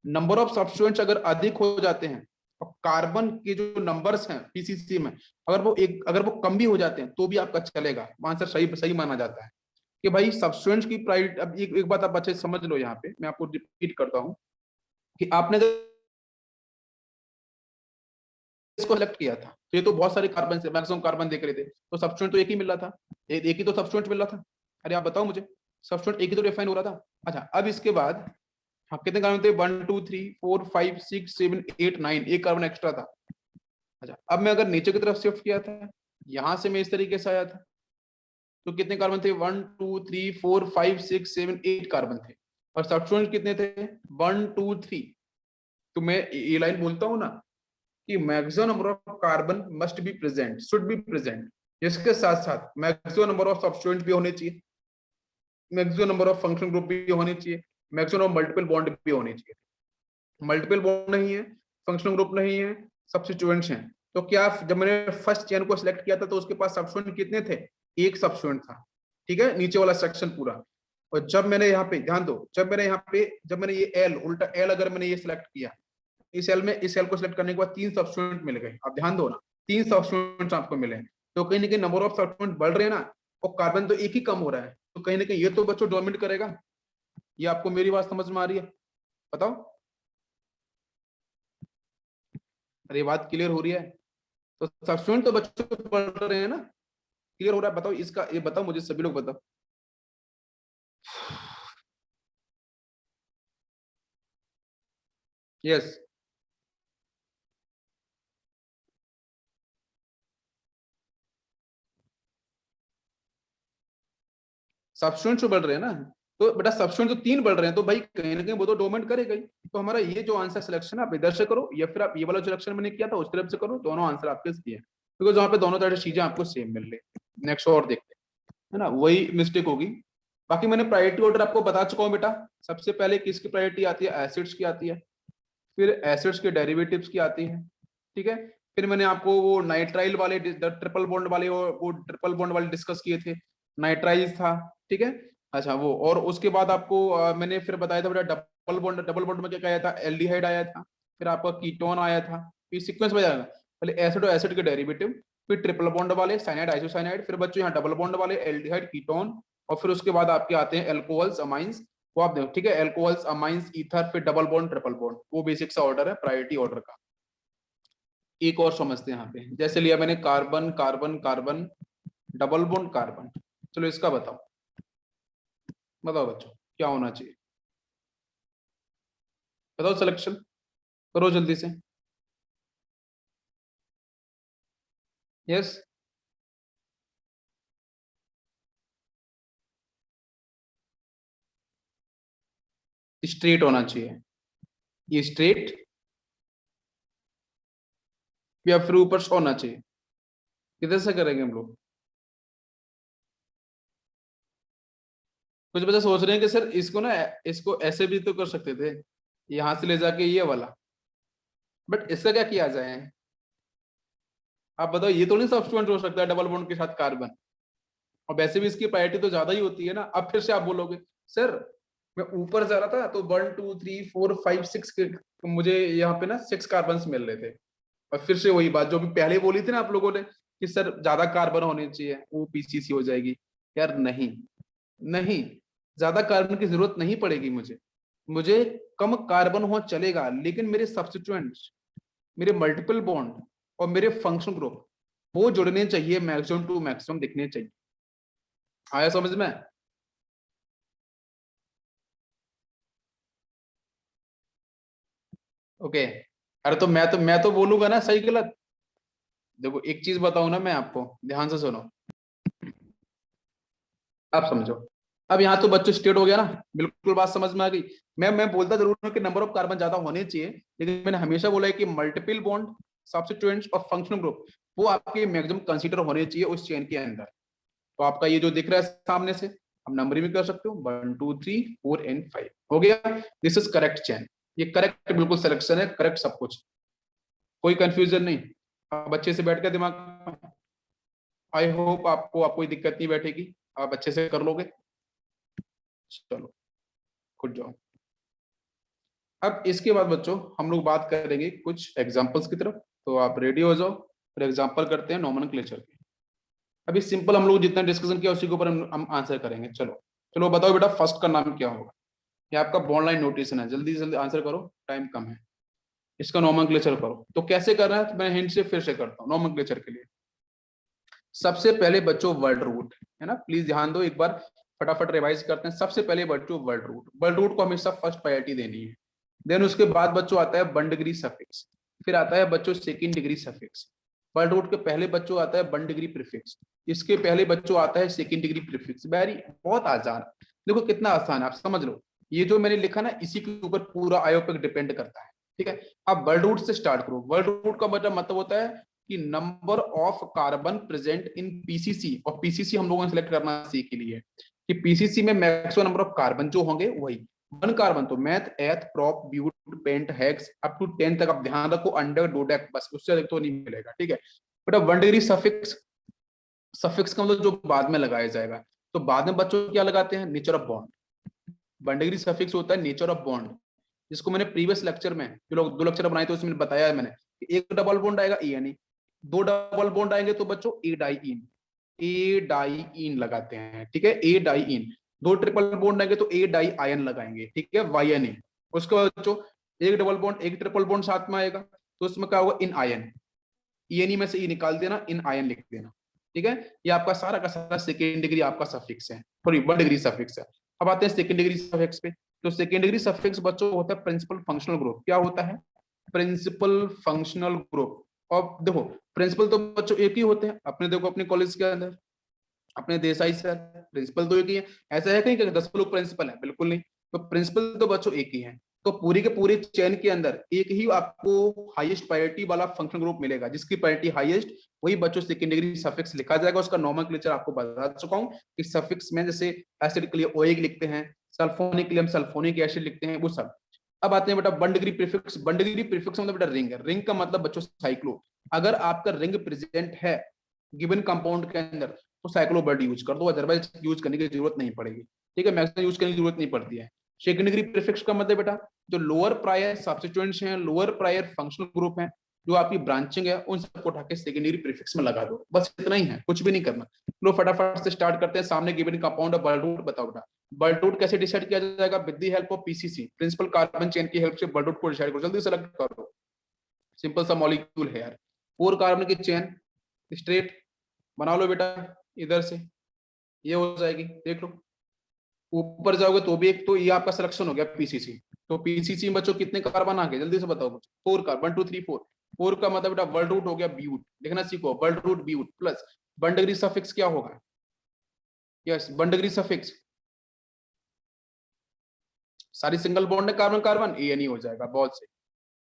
नंबर ऑफ सब्स्टिट्यूएंट्स अगर अधिक हो जाते हैं और कार्बन के जो नंबर्स हैं पीसीसी में, अगर वो कम भी हो जाते हैं तो भी आपका चलेगा, आंसर सही सही माना जाता है। कि भाई सब्स्टिट्यूएंट्स की प्रायोरिटी। अब एक बात आप अच्छे समझ लो, यहाँ पे मैं आपको रिपीट करता हूँ कि आपने इसको सेलेक्ट किया था तो ये तो बहुत सारे कार्बन से मैक्सिमम कार्बन देख रहे थे, तो सब्स्टिट्यूएंट तो एक ही मिल रहा था। एक ही तो सब्स्टिट्यूएंट मिल रहा था। अरे आप बताओ मुझे, सब्स्टिट्यूएंट एक ही तो डिफाइन हो रहा था। अच्छा, अब इसके बाद हाँ, कितने कार्बन थे? 1 2 3 4 5 6 7 8 9, एक कार्बन एक्स्ट्रा था। अच्छा, अब मैं अगर नीचे की तरफ शिफ्ट किया था, यहां से मैं इस तरीके से आया था, तो कितने कार्बन थे? 1 2 3 4 5 6 7 8 कार्बन थे। और सब्स्टिट्यूएंट कितने थे? 1 2 3। तो मैं ये लाइन बोलता हूँ ना कि maximum number of carbon must be present, should be present. इसके साथ साथ मैक्सिमम नंबर ऑफ सब्स्टिट्यूएंट भी होने चाहिए, maximum number of function group भी होने चाहिए, मैक्सिमम मल्टीपल बॉन्ड भी होने चाहिए। मल्टीपल बॉन्ड नहीं है, फंक्शनल ग्रुप नहीं है, सब्स्टिट्यूएंट्स हैं। तो क्या, जब मैंने फर्स्ट चेन को सिलेक्ट किया था तो उसके पास सब्स्टिट्यूएंट कितने थे? एक सब्स्टिट्यूएंट था। ठीक है, नीचे वाला सेक्शन पूरा। और जब मैंने यहाँ पे ध्यान दो, जब मैंने ये एल, उल्टा एल अगर मैंने ये सिलेक्ट किया, इस सेल को सिलेक्ट करने के बाद तीन सब्स्टिट्यूएंट मिल गए। आप ध्यान दो ना, तीन सब्स्टिट्यूएंट्स आपको मिले। तो कहीं ना कहीं नंबर ऑफ सब्स्टिट्यूएंट बढ़ रहे हैं ना, और कार्बन तो एक ही कम हो रहा है, तो कहीं ना कहीं ये तो बच्चों डोमिनेट करेगा। ये आपको मेरी बात समझ में आ रही है? बताओ, अरे बात क्लियर हो रही है? तो सब्स्टिट्यूएंट तो बच्चों बढ़ रहे हैं ना, क्लियर हो रहा है? बताओ इसका, ये बताओ मुझे, सभी लोग बताओ। यस, सब्स्टिट्यूएंट जो बढ़ रहे हैं ना, तो बेटा सब्स्टिट्यूएंट तो तीन बढ़ रहे हैं, तो भाई कहीं ना कहीं वो तो डोमिनेट करेगा ही। तो हमारा ये जो आंसर सिलेक्शन है, आप इधर से करो या फिर आप ये वाला सिलेक्शन मैंने किया था उस तरफ से करो, दोनों आंसर आपके सही है, बिकॉज वहां पे दोनों तरह चीजें आपको सेम मिल रही है। नेक्स्ट और देखते हैं, है ना, वही मिस्टेक होगी। बाकी मैंने प्रायोरिटी ऑर्डर आपको बता चुका हूँ बेटा। सबसे पहले किसकी प्रायोरिटी आती है? एसिड्स की आती है। फिर एसिड्स के डेरिवेटिव्स की आती है, ठीक है। फिर मैंने आपको वो नाइट्राइल वाले ट्रिपल बॉन्ड वाले वो ट्रिपल बॉन्ड वाले डिस्कस किए थे, नाइट्राइल था, ठीक है। अच्छा वो, और उसके बाद आपको मैंने फिर बताया था बेटा डबल बॉन्ड में क्या आया था, एल्डिहाइड आया था, फिर आपका कीटोन आया था। ये सीक्वेंस में जाएगा, पहले एसिड और एसिड के डेरिवेटिव, फिर ट्रिपल बॉन्ड वाले साइनाइड आइसोसाइनाइड, फिर बच्चों यहाँ डबल बॉन्ड वाले एल्डिहाइड कीटोन, और फिर उसके बाद आपके आते हैं एल्कोहल्स अमाइंस, वो आप देखो, ठीक है। एल्कोहल्स अमाइंस ईथर, फिर डबल बॉन्ड ट्रिपल बॉन्ड, वो बेसिक सा ऑर्डर है प्रायोरिटी ऑर्डर का। एक और समझते हैं यहाँ पे, जैसे लिया मैंने carbon carbon carbon, double bond carbon. चलो इसका बताओ, बताओ बच्चों क्या होना चाहिए, बताओ सिलेक्शन करो जल्दी से। यस, स्ट्रेट होना चाहिए, ये स्ट्रेट या फिर ऊपर से होना चाहिए, किधर से करेंगे हम लोग। कुछ बच्चे सोच रहे हैं कि सर इसको ना, इसको ऐसे भी तो कर सकते थे, यहां से ले जाके ये वाला, बट इससे क्या किया जाए, आप बताओ। ये तो नहीं सब्स्टिट्यूएंट हो सकता है डबल बॉन्ड के साथ कार्बन, और वैसे भी इसकी प्रायोरिटी तो ज्यादा ही होती है ना। अब फिर से आप बोलोगे सर मैं ऊपर जा रहा था तो 1 2 3 4 5 6 मुझे यहाँ पे ना 6 कार्बन मिल रहे थे, और फिर से वही बात जो भी पहले बोली थी ना आप लोगों ने कि सर ज्यादा कार्बन होने चाहिए, वो पीसीसी हो जाएगी। यार नहीं, नहीं, ज्यादा कार्बन की जरूरत नहीं पड़ेगी मुझे, मुझे कम कार्बन हो चलेगा, लेकिन मेरे सब्स्टिट्यूएंट्स, मेरे मल्टीपल बॉन्ड और मेरे फंक्शन ग्रुप वो जुड़ने चाहिए, मैक्सिमम टू मैक्सिमम दिखने चाहिए। आया समझ में। ओके, अरे तो मैं तो बोलूंगा ना सही गलत। देखो एक चीज बताऊं ना मैं आपको, ध्यान से सुनो, आप समझो। अब यहाँ तो बच्चों स्टेट हो गया ना, बिल्कुल बात समझ में आ गई। मैं बोलता जरूर हूँ कि नंबर ऑफ कार्बन ज्यादा होने चाहिए, लेकिन मैंने हमेशा बोला है कि मल्टीपल बॉन्ड, सब्स्टिट्यूएंट्स और फंक्शनल ग्रुप वो आपके मैक्सिमम कंसीडर होने चाहिए उस चेन के अंदर। तो आपका ये जो दिख रहा है सामने से, हम नंबरिंग भी कर सकते हो, 1 2 3 4 एंड 5 हो गया। दिस इज करेक्ट चेन, ये करेक्ट बिल्कुल सिलेक्शन है, करेक्ट सब कुछ, कोई कंफ्यूजन नहीं। आप अच्छे से बैठ के दिमाग, आई होप आपको आप कोई दिक्कत नहीं बैठेगी, आप अच्छे से कर लोगे। चलो खुद जाओ। अब इसके बाद बच्चों हम लोग बात करेंगे कुछ एग्जांपल्स की तरफ, तो आप रेडी हो जाओ, फिर एग्जांपल करते हैं नोमेनक्लेचर के। अभी सिंपल हम लोग जितना डिस्कशन किया उसी के ऊपर हम आंसर करेंगे। चलो चलो बताओ बेटा फर्स्ट का नाम क्या होगा। ये आपका बॉन्ड लाइन नोटेशन है, जल्दी जल्दी आंसर करो, टाइम कम है। इसका नोमेनक्लेचर करो, तो कैसे करना है तो मैं हिंट से फिर से करता हूँ नोमेनक्लेचर के लिए। सबसे पहले बच्चों वर्ड रूट है ना, प्लीज ध्यान दो एक बार, फटाफट रिवाइज करते हैं। सबसे पहले बच्चों वर्ड रूट, वर्ड रूट को हमेशा फर्स्ट प्रायोरिटी देनी है। देन उसके बाद बच्चों आता है 1 डिग्री सफिक्स, फिर आता है बच्चों 2nd degree suffix. Word root के पहले बच्चों आता है 1 डिग्री प्रीफिक्स, इसके पहले बच्चों आता है 2nd डिग्री प्रीफिक्स। वेरी बहुत आसान, देखो कितना आसान है, आप समझ लो। ये जो मैंने लिखा ना इसी के ऊपर पूरा आयो पे डिपेंड करता है, ठीक है। अब वर्ड रूट से स्टार्ट करो। वर्ड रूट का मतलब होता है कि number of carbon present in PCC, और पीसीसी हम लोगों ने सिलेक्ट करना सीख के लिए कि पीसीसी में मैक्सिमम नंबर ऑफ कार्बन जो होंगे वही 1 कार्बन, तो meth eth prop but pent hex up to 10 तक आप ध्यान रखो, अंडर डोडेक, बस उससे अधिक तो नहीं मिलेगा, ठीक है। बट अब 1 डिग्री सफिक्स, सफिक्स का मतलब जो बाद में लगाया जाएगा, तो बाद में बच्चों क्या लगाते हैं, nature of bond. 1 degree suffix होता है नेचर ऑफ बॉन्ड, जिसको मैंने प्रीवियस लेक्चर में जो लोग 2 लेक्चर बनाए थे उसमें बताया है मैंने कि एक डबल बॉन्ड आएगा ई एन, दो डबल बॉन्ड आएंगे तो बच्चों ए डाई इन, ए डाई इन लगाते हैं, ठीक है, ए डाई इन। दो ट्रिपल बॉन्ड आएंगे तो ए डाई आयन लगाएंगे, ठीक है, वाई एन ए। उसके बाद बच्चों एक डबल बॉन्ड एक ट्रिपल बॉन्ड साथ में आएगा तो उसमें क्या होगा, in ion, E N E में से ई निकाल देना, इन आयन लिख देना, ठीक है। ये आपका सारा का सारा 2nd डिग्री आपका सफिक्स है, सॉरी 1 डिग्री सफिक्स है। अब आते हैं 2nd डिग्री सफिक्स पे। तो 2nd डिग्री सफिक्स बच्चों होता है प्रिंसिपल फंक्शनल ग्रुप। क्या होता है, प्रिंसिपल फंक्शनल ग्रुप। और देखो प्रिंसिपल तो बच्चों एक ही होते हैं अपने, देखो अपने कॉलेज के अंदर अपने देसाई सर प्रिंसिपल तो एक ही है। ऐसा है कहीं कि 10 लोग प्रिंसिपल है, बिल्कुल नहीं। तो प्रिंसिपल तो बच्चों एक ही है। तो पूरी के पूरे चेन के अंदर एक ही आपको हाईएस्ट प्रायोरिटी वाला फंक्शन ग्रुप मिलेगा, जिसकी प्रायोरिटी हाईएस्ट वही बच्चों 2nd डिग्री सफिक्स लिखा जाएगा। उसका नोमेनक्लेचर आपको बता चुका हूँ कि सफिक्स में जैसे एसिड के लिए ओएग लिखते हैं, सल्फोनिक के लिए हम सल्फोनिक एसिड लिखते हैं, वो सब। अब आते हैं बेटा one degree prefix. One degree prefix मतलब बेटा रिंग है। रिंग का मतलब बच्चों साइक्लो। अगर आपका रिंग प्रेजेंट है गिवन कंपाउंड के अंदर तो साइक्लो वर्ड यूज कर दो, अदरवाइज यूज करने की जरूरत नहीं पड़ेगी। ठीक है, मैक्सिमम यूज करने की जरूरत नहीं पड़ती है। सेकंड डिग्री प्रीफिक्स का मतलब बेटा जो लोअर प्रायर सब्स्टिट्यूएंट्स हैं, लोअर प्रायर फंक्शनल ग्रुप हैं, जो आपकी ब्रांचिंग है, उन सबको उठा के सेकंड डिग्री प्रीफिक्स में लगा दो। बस इतना ही है, कुछ भी नहीं करना। लो फटाफट से स्टार्ट करते हैं। सामने गिवन कंपाउंड बर्ड रूट बताओ बेटा। बर्ड रूट कैसे डिसाइड किया जाएगा? With the help of PCC, principal carbon chain की हेल्प से बर्ड रूट को डिसाइड करो। जल्दी सेलेक्ट करो, सिंपल सा मॉलिक्यूल है यार। 4 कार्बन की चेन स्ट्रेट बना लो बेटा, इधर से ये हो जाएगी, देख लो। ऊपर जाओगे तो भी एक, तो ये आपका सिलेक्शन हो गया पीसीसी। तो पीसीसी में बच्चों कितने कार्बन आ गए? जल्दी से बताओ बच्चों। 4 कार्बन, 1 2 3 4। 4 का मतलब बेटा वर्ड रूट हो गया ब्यूट, लिखना सीखो। Word root but plus 1 degree suffix क्या होगा? यस, 1 डिग्री सफिक्स सारी सिंगल बॉन्ड है कार्बन कार्बन, एएनई हो जाएगा, बहुत से।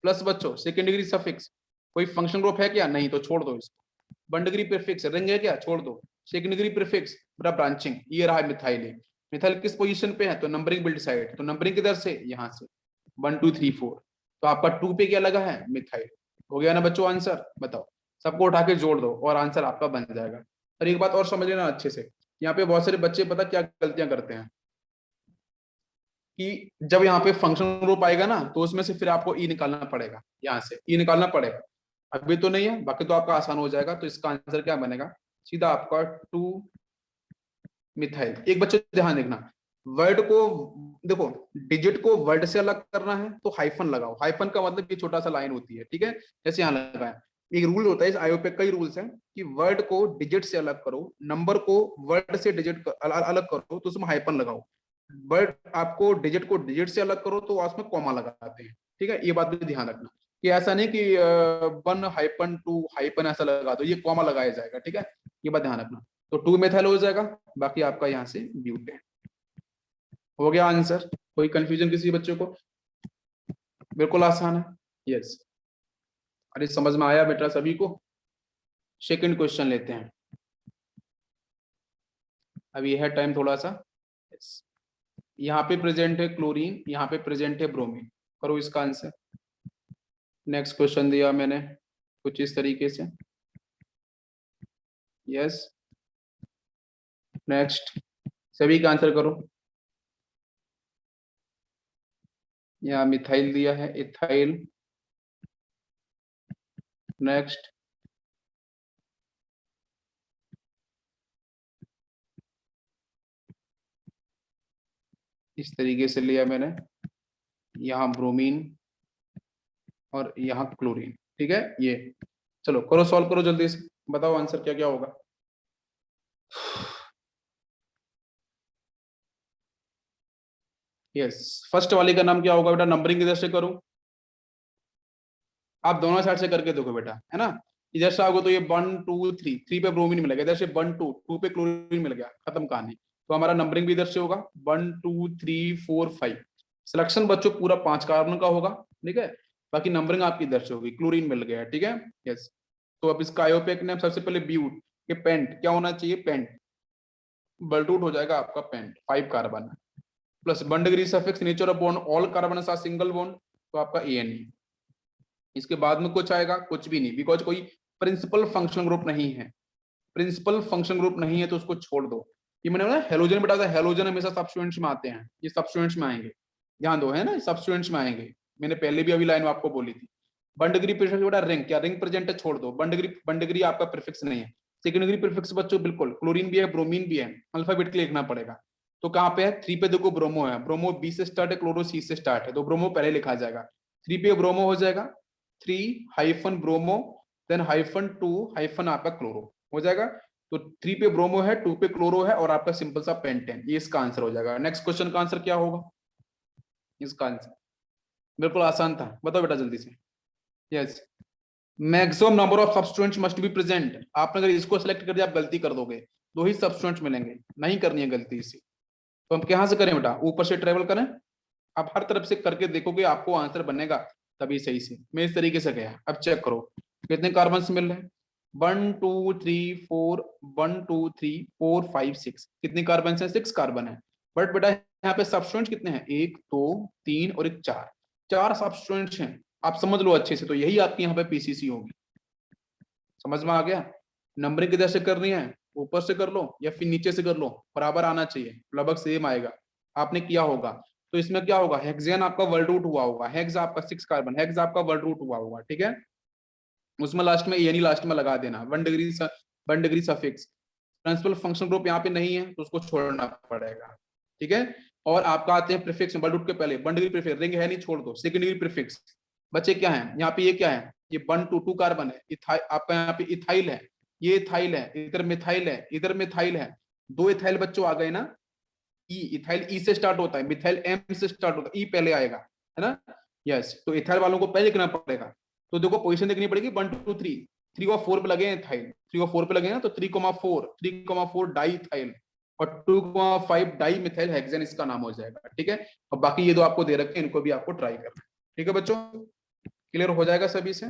प्लस बच्चों सेकंड डिग्री सफिक्स, कोई फंक्शन ग्रुप है क्या? नहीं, तो छोड़ दो इसको। 1 डिग्री प्रीफिक्स रिंग है क्या? छोड़ दो। सेकंड डिग्री प्रीफिक्स बेटा ब्रांचिंग, ये रहा मिथाइल। मिथाइल किस पोजीशन पे है? तो नंबरिंग बिल्ड साइड, तो नंबरिंग किधर से? यहाँ से 1 2 3 4। तो आपका 2 पे क्या लगा है? मिथाइल। हो गया ना बच्चों आंसर? बताओ, सबको उठा के जोड़ दो और आंसर आपका बन जाएगा। और एक बात और समझ लेना अच्छे से, यहाँ पे बहुत सारे बच्चे पता क्या गलतियां करते हैं कि जब यहाँ पे फंक्शन ग्रुप आएगा ना तो उसमें से फिर आपको ई निकालना पड़ेगा, यहाँ से ई निकालना पड़ेगा। अभी तो नहीं है, बाकी तो आपका आसान हो जाएगा। तो इसका आंसर क्या बनेगा? सीधा आपका 2 मिथाइल। एक बच्चे ध्यान देखना, वर्ड को देखो, डिजिट को वर्ड से अलग करना है तो हाइफन लगाओ। हाइफन का मतलब ये छोटा सा लाइन होती है, ठीक है, जैसे यहाँ लगा है। एक रूल होता है इस आईओ पे, कई रूल्स हैं कि वर्ड को डिजिट से अलग करो, नंबर को वर्ड से डिजिट अलग करो तो उसमें हाइफन लगाओ। वर्ड आपको डिजिट को डिजिट से अलग करो तो उसमें कॉमा लगाते हैं। ठीक है, ये बात भी ध्यान रखना कि ऐसा नहीं कि 1-2 ऐसा लगा दो, ये कॉमा लगाया जाएगा। ठीक है, ये बात ध्यान रखना। तो 2 मेथाइल हो जाएगा, बाकी आपका यहाँ से ब्यूट है। हो गया आंसर? कोई कंफ्यूजन किसी बच्चों को? बिल्कुल आसान है। यस, अरे समझ में आया बेटा सभी को? सेकंड क्वेश्चन लेते हैं, अब ये है टाइम थोड़ा सा। यस, यहाँ पे प्रेजेंट है क्लोरीन, यहाँ पे प्रेजेंट है ब्रोमीन। करो इसका आंसर। नेक्स्ट क्वेश्चन दिया मैंने कुछ इस तरीके से। यस, नेक्स्ट सभी का आंसर करो। यहाँ मिथाइल दिया है, इथाइल। नेक्स्ट, इस तरीके से लिया मैंने, यहाँ ब्रोमीन और यहाँ क्लोरीन। ठीक है, ये चलो करो, सॉल्व करो जल्दी से, बताओ आंसर क्या क्या होगा। यस, फर्स्ट वाले का नाम क्या होगा बेटा? नंबरिंग किधर से करूं? आप दोनों साइड से करके देखो बेटा, है ना। इधर से आओगे तो ये 1 2 3, 3 पे ब्रोमीन मिलेगा, इधर से 1 2, 2 पे क्लोरीन मिल गया, खत्म कहानी। तो हमारा नंबरिंग भी इधर से होगा 1 2 3 4 5। सिलेक्शन बच्चों पूरा 5 कार्बन का होगा, ठीक है। बाकी नंबरिंग आपकी इधर से होगी, क्लोरीन मिल गया, ठीक है। यस, तो अब इसका आयोपेक नेम सबसे पहले ब्यूट, ये पेंट क्या होना चाहिए? पेंट। बल्टूट हो जाएगा आपका pent, 5 carbon plus 1 degree suffix, nature of bond all carbon सा सिंगल बॉन्ड, तो आपका एएनई। इसके बाद में कुछ आएगा? कुछ भी नहीं, बिकॉज कोई प्रिंसिपल फंक्शन ग्रुप नहीं है। प्रिंसिपल फंक्शन ग्रुप नहीं है तो उसको छोड़ दो। ये मैंने बोला हेलोजन बेटा था, हेलोजन हमेशा सबस्टिट्यूएंट्स में आते हैं, ये सबस्टिट्यूएंट्स में आएंगे, ध्यान दो, है ना, सबस्टिट्यूएंट्स में आएंगे। मैंने पहले भी अभी लाइन आपको बोली थी। 1 डिग्री प्रीफिक्स बेटा रिंग, क्या रिंग प्रेजेंट है? छोड़ दो। 1 डिग्री आपका प्रीफिक्स नहीं है। सेकंड डिग्री प्रीफिक्स बच्चों बिल्कुल, क्लोरीन भी है, ब्रोमीन भी है, अल्फाबेट के लिखना पड़ेगा। तो कहाँ पे है? 3 पे देखो ब्रोमो है, ब्रोमो बी से स्टार्ट है, क्लोरो सी से स्टार्ट है, तो ब्रोमो पहले लिखा जाएगा। 3 पे ब्रोमो हो जाएगा, 3 ब्रोमो, देन -2 आपका क्लोरो हो जाएगा। तो 3 पे ब्रोमो है, 2 पे क्लोरो है और आपका सिंपल सा पेंटेन, ये इसका आंसर हो जाएगा। नेक्स्ट क्वेश्चन का आंसर क्या होगा? इसका आंसर बिल्कुल आसान था, बताओ बेटा जल्दी से। Yes, maximum number of substituents must be present. आपने अगर इसको सेलेक्ट कर दिया आप गलती कर दोगे, 2 ही सब्स्टिट्यूएंट्स मिलेंगे, नहीं करनी है गलती इसी। तो हम कहां से करें बेटा? ऊपर से ट्रेवल करें, आप हर तरफ से करके देखोगे आपको आंसर बनेगा तभी सही से। मैं इस तरीके से गया, अब चेक करो कितने कार्बन मिल रहे हैं। 1 2 3 4, 1 2 3 4 5 6, कितने कार्बन है? 6 कार्बन है। बट बेटा यहाँ पे सब्स्टिट्यूएंट्स कितने हैं? 1 2 3 और एक 4। 4 सब्स्टिट्यूएंट्स हैं, आप समझ लो अच्छे से, तो यही आपकी यहाँ पे पीसीसी होगी। समझ में आ गया? नंबरिंग किधर से करनी है, ऊपर से कर लो या फिर नीचे से कर लो, बराबर आना चाहिए, लगभग सेम आएगा। आपने किया होगा तो इसमें क्या होगा, हेक्सेन आपका वर्ल्ड रूट हुआ होगा, हेक्स आपका 6 कार्बन, हेक्स आपका वर्ल्ड रूट हुआ होगा, ठीक है। उसमें लास्ट में यानी लास्ट में लगा देना 1 degree suffix. Principal function group यहाँ पे नहीं है तो उसको छोड़ना पड़ेगा, ठीक है। और आपका आते हैं प्रीफिक्स, वर्ल्ड रूट के पहले 1 डिग्री प्रीफिक्स, रिंग है नहीं छोड़ दो, 2 डिग्री प्रीफिक्स। बच्चे क्या है यहाँ पे, ये क्या है, ये 1 2 कार्बन है, आपका यहाँ पे इथाइल है, ये इथाइल है, इधर मिथाइल है, इधर मिथाइल है, 2 इथाइल बच्चों आ गए ना। ई, इथाइल ई से स्टार्ट होता है, मिथाइल एम से स्टार्ट होता है, ई पहले आएगा, है ना। यस, तो इथाइल वालों को पहले लिखना पड़ेगा। तो देखो पोजीशन देखनी पड़ेगी 1 2 3, 3 और 4 पे लगे हैं इथाइल, 3 और 4 पे लगे हैं, तो 3,4 डाई इथाइल और 2,5 डाई मिथाइल हेक्सेन इसका नाम हो जाएगा, ठीक है। और बाकी ये दो आपको दे रखे हैं, इनको भी आपको ट्राई करना है, ठीक है बच्चों। क्लियर हो जाएगा सभी से।